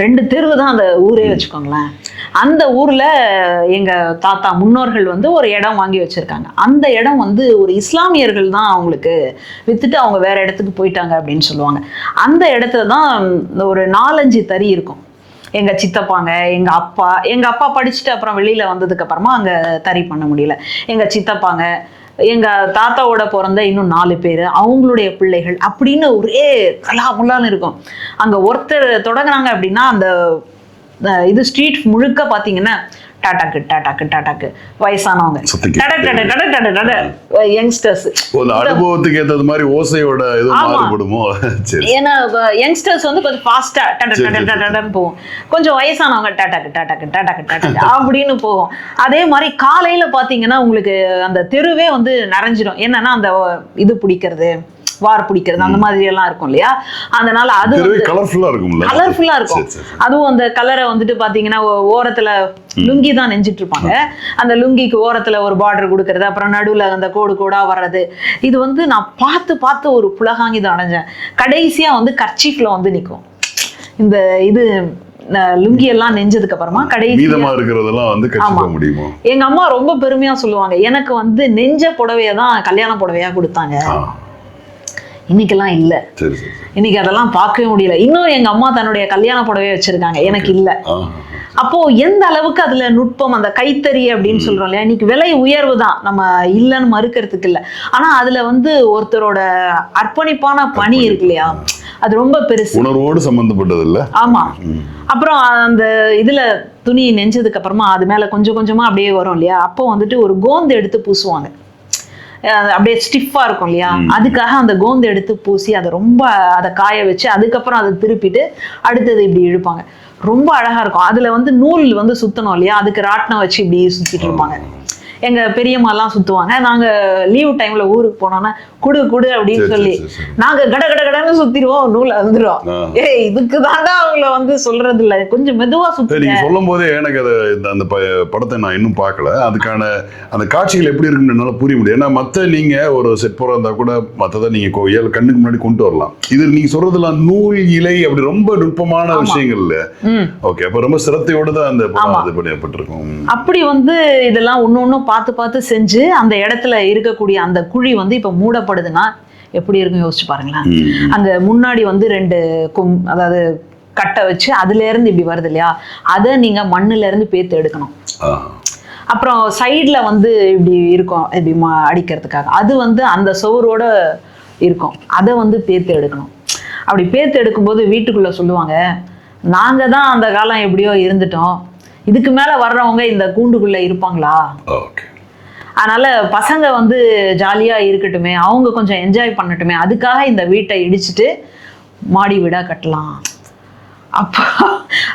2 தெருவு தான் அந்த ஊரே வச்சுக்கோங்களேன். அந்த ஊர்ல எங்க தாத்தா முன்னோர்கள் வந்து ஒரு இடம் வாங்கி வச்சிருக்காங்க. அந்த இடம் வந்து ஒரு இஸ்லாமியர்கள் தான் அவங்களுக்கு வித்துட்டு அவங்க வேற இடத்துக்கு போயிட்டாங்க அப்படின்னு சொல்லுவாங்க. அந்த இடத்துல தான் ஒரு 4-5 தறி இருக்கும். எங்க சித்தப்பாங்க, எங்க அப்பா படிச்சுட்டு அப்புறம் வெளியில வந்ததுக்கு அப்புறமா அங்க தறி பண்ண முடியல. எங்க சித்தப்பாங்க, எங்க தாத்தாவோட பிறந்த இன்னும் 4 பேர், அவங்களுடைய பிள்ளைகள் அப்படின்னு ஒரே கலாமுல்லான்னு இருக்கும். அங்க ஒருத்தர் தொடங்குறாங்க அப்படின்னா அந்த இது ஸ்ட்ரீட் முழுக்க பாத்தீங்கன்னா டாடாக்கு டாடாக்கு டாடாக்கு வயசானவங்க, யங்ஸ்டர்ஸ். அனுபவத்துக்கு ஏற்றது மாதிரி ஓசையோட இது மாறுபடுமோ. ஏன்னா யங்ஸ்டர்ஸ் வந்து கொஞ்சம் ஃபாஸ்டா டடன்னு போகும், கொஞ்சம் வயசானவங்க டாடாக்கு டாடாக்கு டாடாக்கு டாடாக்கு அப்படின்னு போகும். அதே மாதிரி காலையில பாத்தீங்கன்னா உங்களுக்கு அந்த தெருவே வந்து நிறைஞ்சிடும். என்னன்னா அந்த இது பிடிக்கிறது, வார் பிடிக்கிறது, அந்த மாதிரி எல்லாம் இருக்கும் இல்லையா. அதனால அது கலர்ஃபுல்லா இருக்கும். அதுவும் அந்த கலரை வந்துட்டு பாத்தீங்கன்னா ஓரத்துல லுங்கி தான் நெஞ்சிட்டு இருப்பாங்க. அந்த லுங்கிக்கு ஓரத்துல ஒரு பார்டர் கொடுக்கறது, அப்புறம் நடுவுல அந்த கோடா வர்றது. இது வந்து நான் பார்த்து ஒரு புலகாங்கி தான் அடைஞ்சேன். கடைசியா வந்து கர்ச்சீஃப்ல வந்து நிற்கும் இந்த இது லுங்கி எல்லாம் நெஞ்சதுக்கு அப்புறமா கடைசியா இருக்கிறதெல்லாம் வந்து கட்டிக்க முடியுமா. எங்க அம்மா ரொம்ப பெருமையா சொல்லுவாங்க, எனக்கு வந்து நெஞ்ச புடவைய தான் கல்யாண புடவையா கொடுத்தாங்க. இன்னைக்கெல்லாம் இல்ல, இன்னைக்கு அதெல்லாம் பார்க்கவே முடியல. இன்னும் எங்க அம்மா தன்னுடைய கல்யாண புடவையை வச்சிருக்காங்க, எனக்கு இல்ல. அப்போ எந்த அளவுக்கு அதுல நுட்பம், அந்த கைத்தறி அப்படின்னு சொல்றோம் இல்லையா. இன்னைக்கு விலை உயர்வு தான், நம்ம இல்லைன்னு மறுக்கிறதுக்கு இல்லை. ஆனா அதுல வந்து ஒருத்தரோட அர்ப்பணிப்பான பணி இருக்கு இல்லையா, அது ரொம்ப பெருசு, உணர்வோடு சம்பந்தப்பட்டது இல்ல. ஆமா. அப்புறம் அந்த இதுல துணி நெஞ்சதுக்கு அப்புறமா அது மேல கொஞ்சம் கொஞ்சமா அப்படியே வரும் இல்லையா. அப்போ வந்துட்டு ஒரு கோந்து எடுத்து பூசுவாங்க, அப்படியே ஸ்டிஃபா இருக்கும் இல்லையா. அதுக்காக அந்த கோந்து எடுத்து பூசி அதை காய வச்சு அதுக்கப்புறம் அதை திருப்பிட்டு அடுத்தது இப்படி இழுப்பாங்க. ரொம்ப அழகா இருக்கும். அதுல வந்து நூல் வந்து சுத்தணும் இல்லையா, அதுக்கு ராட்டினம் வச்சு இப்படி சுத்திட்டு இருப்பாங்க. எங்க பெரியம்மா எல்லாம் சுத்துவாங்க. நாங்க லீவ் டைம்ல ஊருக்கு போனோம்னா குடு அப்படின்னு சொல்லி நாங்க கடன்னு சுத்திடுவோம், நூல் வந்துடும். இதுக்கு தாண்டா அவங்கள வந்து சொல்றது இல்ல, கொஞ்சம் மெதுவா சுத்தி. நீங்க சொல்லும் போதே எனக்கு அந்த படத்தை நான் இன்னும் பார்க்கல. அதுக்கான அந்த காட்சிகள் எப்படி இருக்குன்னு என்னால புரிய முடியும். ஏன்னா மத்த நீங்க ஒரு செட் போறா இருந்தா கூட மத்ததை நீங்க கண்ணுக்கு முன்னாடி கொண்டு வரலாம். இது நீங்க சொல்றதுல நூல் இலை அப்படி ரொம்ப நுட்பமான விஷயங்கள் இல்ல. ஓகே, அப்ப ரொம்ப சிரத்தையோட தான் அந்த படம் இது பண்ணப்பட்டிருக்கும். அப்படி வந்து இதெல்லாம் ஒண்ணு பார்த்து செஞ்சு அந்த இடத்துல இருக்கக்கூடிய அந்த குழி வந்து இப்ப மூடப்படுதுன்னா எப்படி இருக்கும் யோசிச்சு பாருங்களேன். அங்க முன்னாடி வந்து 2 அதாவது கட்டை வச்சு அதுல இருந்து இப்படி வருது இல்லையா, அதை நீங்க மண்ணுல இருந்து பேத்து எடுக்கணும். அப்புறம் சைட்ல வந்து இப்படி இருக்கும், இப்படி அடிக்கிறதுக்காக அது வந்து அந்த சுவரோட இருக்கும், அதை வந்து பேத்து எடுக்கணும். அப்படி பேத்து எடுக்கும்போது வீட்டுக்குள்ள சொல்லுவாங்க, நாங்க தான் அந்த காலம் எப்படியோ இருந்துட்டோம், இதுக்கு மேல வர்றவங்க இந்த கூண்டுக்குள்ள இருப்பாங்களா, அதனால பசங்க வந்து ஜாலியா இருக்கட்டுமே, அவங்க கொஞ்சம் என்ஜாய் பண்ணட்டுமே, அதுக்காக இந்த வீட்டை இடிச்சுட்டு மாடி வீடா கட்டலாம். அப்ப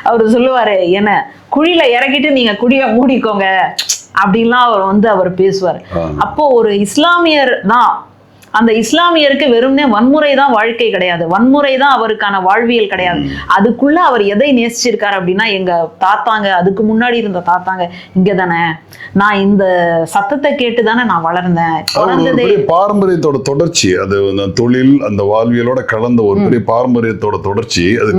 அவரு சொல்லுவாரு, என்ன குழியில இறக்கிட்டு நீங்க குழிய மூடிக்கோங்க அப்படின்லாம் அவர் பேசுவார். அப்போ ஒரு இஸ்லாமியர் தான், அந்த இஸ்லாமியருக்கு வெறும்னே வன்முறை தான் வாழ்க்கை கிடையாது, வன்முறை தான் அவருக்கான வாழ்வியல் கிடையாது. அதுக்குள்ள அவர் எதை நேசிச்சிருக்காரு அப்படின்னா, எங்க தாத்தாங்க, அதுக்கு முன்னாடி இருந்த தாத்தாங்க இங்க தானே, நான் இந்த சத்தத்தை கேட்டு தானே நான் வளர்ந்தேன். பாரம்பரியத்தோட தொடர்ச்சி, அது தொழில் அந்த வாழ்வியலோட கலந்த ஒரு பெரிய பாரம்பரியத்தோட தொடர்ச்சி. அது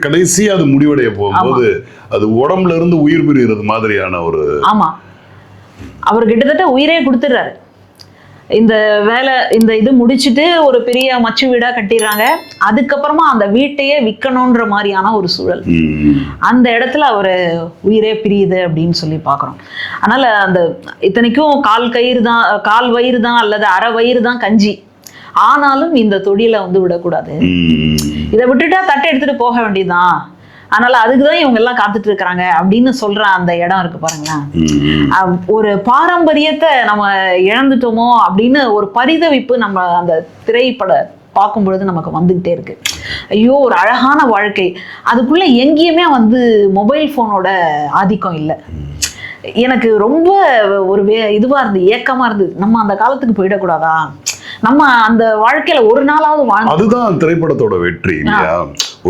கடைசி அது முடிவடைய போகும்போது அது உடம்புல இருந்து உயிர் பிரிகிறது மாதிரியான ஒரு. ஆமா, அவர் கிட்டத்தட்ட உயிரே கொடுத்துடுறாரு. இந்த வேலை இந்த இது முடிச்சுட்டு ஒரு பெரிய மச்சு வீடா கட்டிடுறாங்க. அதுக்கப்புறமா அந்த வீட்டையே விற்கணுன்ற மாதிரியான ஒரு சூழல். அந்த இடத்துல அவரு உயிரே பிரியுது அப்படின்னு சொல்லி பாக்குறோம். அதனால அந்த இத்தனைக்கும் கால் வயிறு தான் அல்லது அரை வயிறு தான் கஞ்சி, ஆனாலும் இந்த தொழிலை வந்து விடக்கூடாது. இதை விட்டுட்டா தட்டை எடுத்துட்டு போக வேண்டியதுதான் அதனால அதுக்குதான் இவங்க எல்லாம் காத்துட்டு இருக்கிறாங்க அப்படின்னு சொல்ற அந்த இடம் இருக்கு பாருங்களேன். ஒரு பாரம்பரியத்தை நம்ம இழந்துட்டோமோ அப்படின்னு ஒரு பரிதவிப்பு நம்ம அந்த திரைப்பட பார்க்கும் பொழுது நமக்கு வந்துகிட்டே இருக்கு. ஐயோ, ஒரு அழகான வாழ்க்கை, அதுக்குள்ள எங்கேயுமே வந்து மொபைல் போனோட ஆதிக்கம் இல்லை. எனக்கு ரொம்ப ஒரு இதுவா இருந்து ஏக்கமா இருந்தது, நம்ம அந்த காலத்துக்கு போயிடக்கூடாதா, நம்ம அந்த வாழ்க்கையில ஒரு நாளாவது வாழ்ந்து. அதுதான் திரைப்படத்தோட வெற்றி இல்லையா?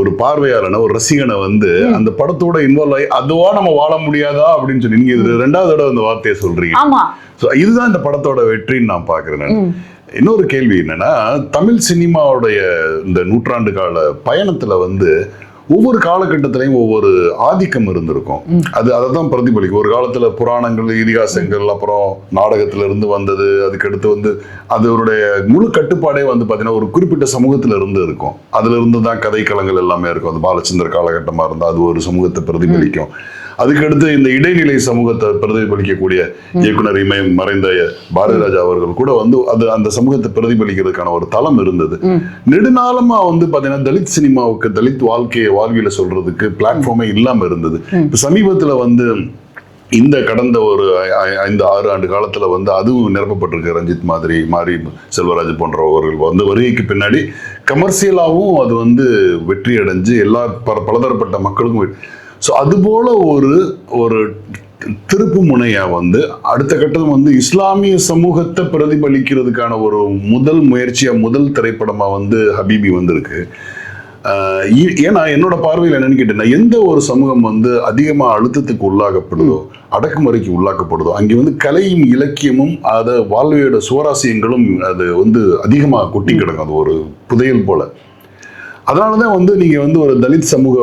ஒரு பார்வையாளன ஒரு ரசிகனை வந்து அந்த படத்தோட இன்வால்வ் ஆகி அதுவா நம்ம வாழ முடியாதா அப்படின்னு சொல்லி நீங்க இது 2வது தடவை அந்த வார்த்தையை சொல்றீங்க. ஆமா, இதுதான் இந்த படத்தோட வெற்றின்னு நான் பாக்குறேன். இன்னொரு கேள்வி என்னன்னா, தமிழ் சினிமாவுடைய இந்த நூற்றாண்டு கால பயணத்துல வந்து ஒவ்வொரு காலகட்டத்திலையும் ஒவ்வொரு ஆதிக்கம் இருந்திருக்கும். அதைதான் பிரதிபலிக்கும். ஒரு காலத்துல புராணங்கள், இதிகாசங்கள், அப்புறம் நாடகத்துல இருந்து வந்தது, அதுக்கடுத்து வந்து அதனுடைய முழு கட்டுப்பாடே வந்து பாத்தீங்கன்னா ஒரு குறிப்பிட்ட சமூகத்துல இருந்து இருக்கும். அதுல இருந்து தான் கதைக்களங்கள் எல்லாமே இருக்கும். அது பாலச்சந்தர் காலகட்டமா இருந்தா அது ஒரு சமூகத்தை பிரதிபலிக்கும். அதுக்கடுத்து இந்த இடைநிலை சமூகத்தை பிரதிபலிக்கக்கூடிய இயக்குனர் மறைந்த பாரதிராஜா அவர்கள் கூட வந்து அது அந்த சமூகத்தை பிரதிபலிக்கிறதுக்கான ஒரு தளம் இருந்தது. நெடுநாளமா வந்து பாத்தீங்கன்னா தலித் சினிமாவுக்கு, தலித் வாழ்வியல சொல்றதுக்கு பிளாட்ஃபார்மே இல்லாம இருந்தது. இப்ப சமீபத்துல வந்து இந்த கடந்த ஒரு 5-6 ஆண்டு காலத்துல வந்து அதுவும் நிரப்பப்பட்டிருக்கு. ரஞ்சித் மாதிரி, மாரி செல்வராஜ் போன்றவர்கள் வந்து வருகைக்கு பின்னாடி கமர்சியலாவும் அது வந்து வெற்றி அடைஞ்சு எல்லா பலதரப்பட்ட மக்களுக்கும். ஸோ அதுபோல ஒரு திருப்பு முனையா வந்து அடுத்த கட்டம் வந்து இஸ்லாமிய சமூகத்தை பிரதிபலிக்கிறதுக்கான ஒரு முதல் முயற்சியா, முதல் திரைப்படமா வந்து ஹபீபி வந்திருக்கு. ஏன்னா என்னோட பார்வையில் என்னன்னு கேட்டீங்கன்னா, எந்த ஒரு சமூகம் வந்து அதிகமா அழுத்தத்துக்கு உள்ளாகப்படுதோ, அடக்குமுறைக்கு உள்ளாக்கப்படுதோ, அங்கே வந்து கலையும் இலக்கியமும் அதை வாழ்வையோட சுவாரஸ்யங்களும் அது வந்து அதிகமா கொட்டி கிடக்கும். அது ஒரு புதையல் போல. அதனாலதான் வந்து நீங்க வந்து ஒரு தலித் சமூக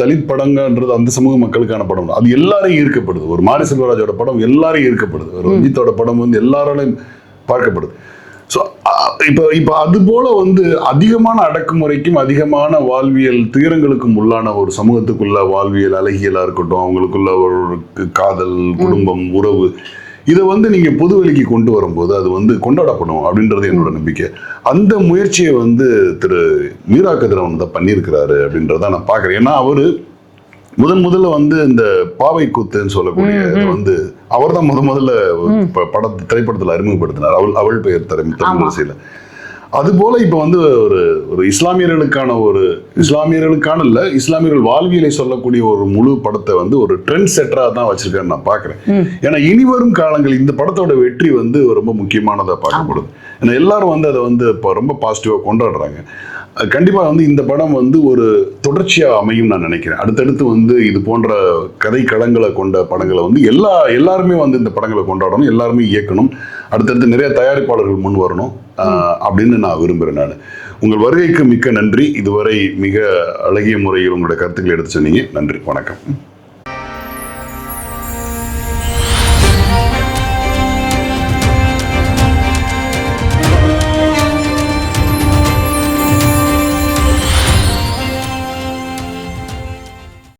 தலித் படங்கன்றது அந்த சமூக மக்களுக்கான படம். அது எல்லாரையும் ஈர்க்கப்படுது. ஒரு மாரி செல்வராஜோட படம் எல்லாரையும் ஈர்க்கப்படுது. ஒரு ரஞ்சித்தோட படம் வந்து எல்லாராலையும் பார்க்கப்படுது. ஸோ இப்ப அது போல வந்து அதிகமான அடக்குமுறைக்கும் அதிகமான வாழ்வியல் துயரங்களுக்கும் உள்ளான ஒரு சமூகத்துக்குள்ள வாழ்வியல் அழகியலா இருக்கட்டும், அவங்களுக்குள்ள ஒரு காதல், குடும்பம், உறவு, இதை வந்து நீங்க பொதுவெளிக்கு கொண்டு வரும்போது அது வந்து கொண்டாடப்படும் அப்படின்றது என்னோட நம்பிக்கை. அந்த முயற்சியை வந்து திரு மீரா கதிரவன் தான் பண்ணியிருக்கிறாரு அப்படின்றத நான் பாக்குறேன். ஏன்னா அவரு முதல்ல வந்து இந்த பாவை கூத்துன்னு சொல்லக்கூடிய வந்து அவர் தான் முதல்ல திரைப்படத்துல அறிமுகப்படுத்தினார். அவள் பெயர் தமிழ். அது போல இப்ப வந்து ஒரு இஸ்லாமியர்களுக்கான இல்ல, இஸ்லாமியர்கள் வாழ்வியலை சொல்லக்கூடிய ஒரு முழு படத்தை வந்து ஒரு ட்ரெண்ட் செட்டரா தான் வச்சிருக்காரு நான் பாக்குறேன். ஏன்னா இனிவரும் காலங்கள் இந்த படத்தோட வெற்றி வந்து ரொம்ப முக்கியமானதா பார்க்கப்படுது. ஏன்னா எல்லாரும் வந்து அதை வந்து இப்ப ரொம்ப பாசிட்டிவா கொண்டாடுறாங்க. கண்டிப்பா வந்து இந்த படம் வந்து ஒரு தொடர்ச்சியா அமையும் நான் நினைக்கிறேன். அடுத்தடுத்து வந்து இது போன்ற கதை களங்களை கொண்ட படங்களை வந்து எல்லாருமே வந்து இந்த படங்களை கொண்டாடணும், எல்லாருமே இயக்கணும், அடுத்தடுத்து நிறைய தயாரிப்பாளர்கள் முன் வரணும் அப்படின்னு நான் விரும்புறேன். நான் உங்கள் வருகைக்கு மிக்க நன்றி. இதுவரை மிக அழகிய முறையில் உங்களுடைய கருத்துக்களை எடுத்து சொன்னீங்க. நன்றி, வணக்கம்.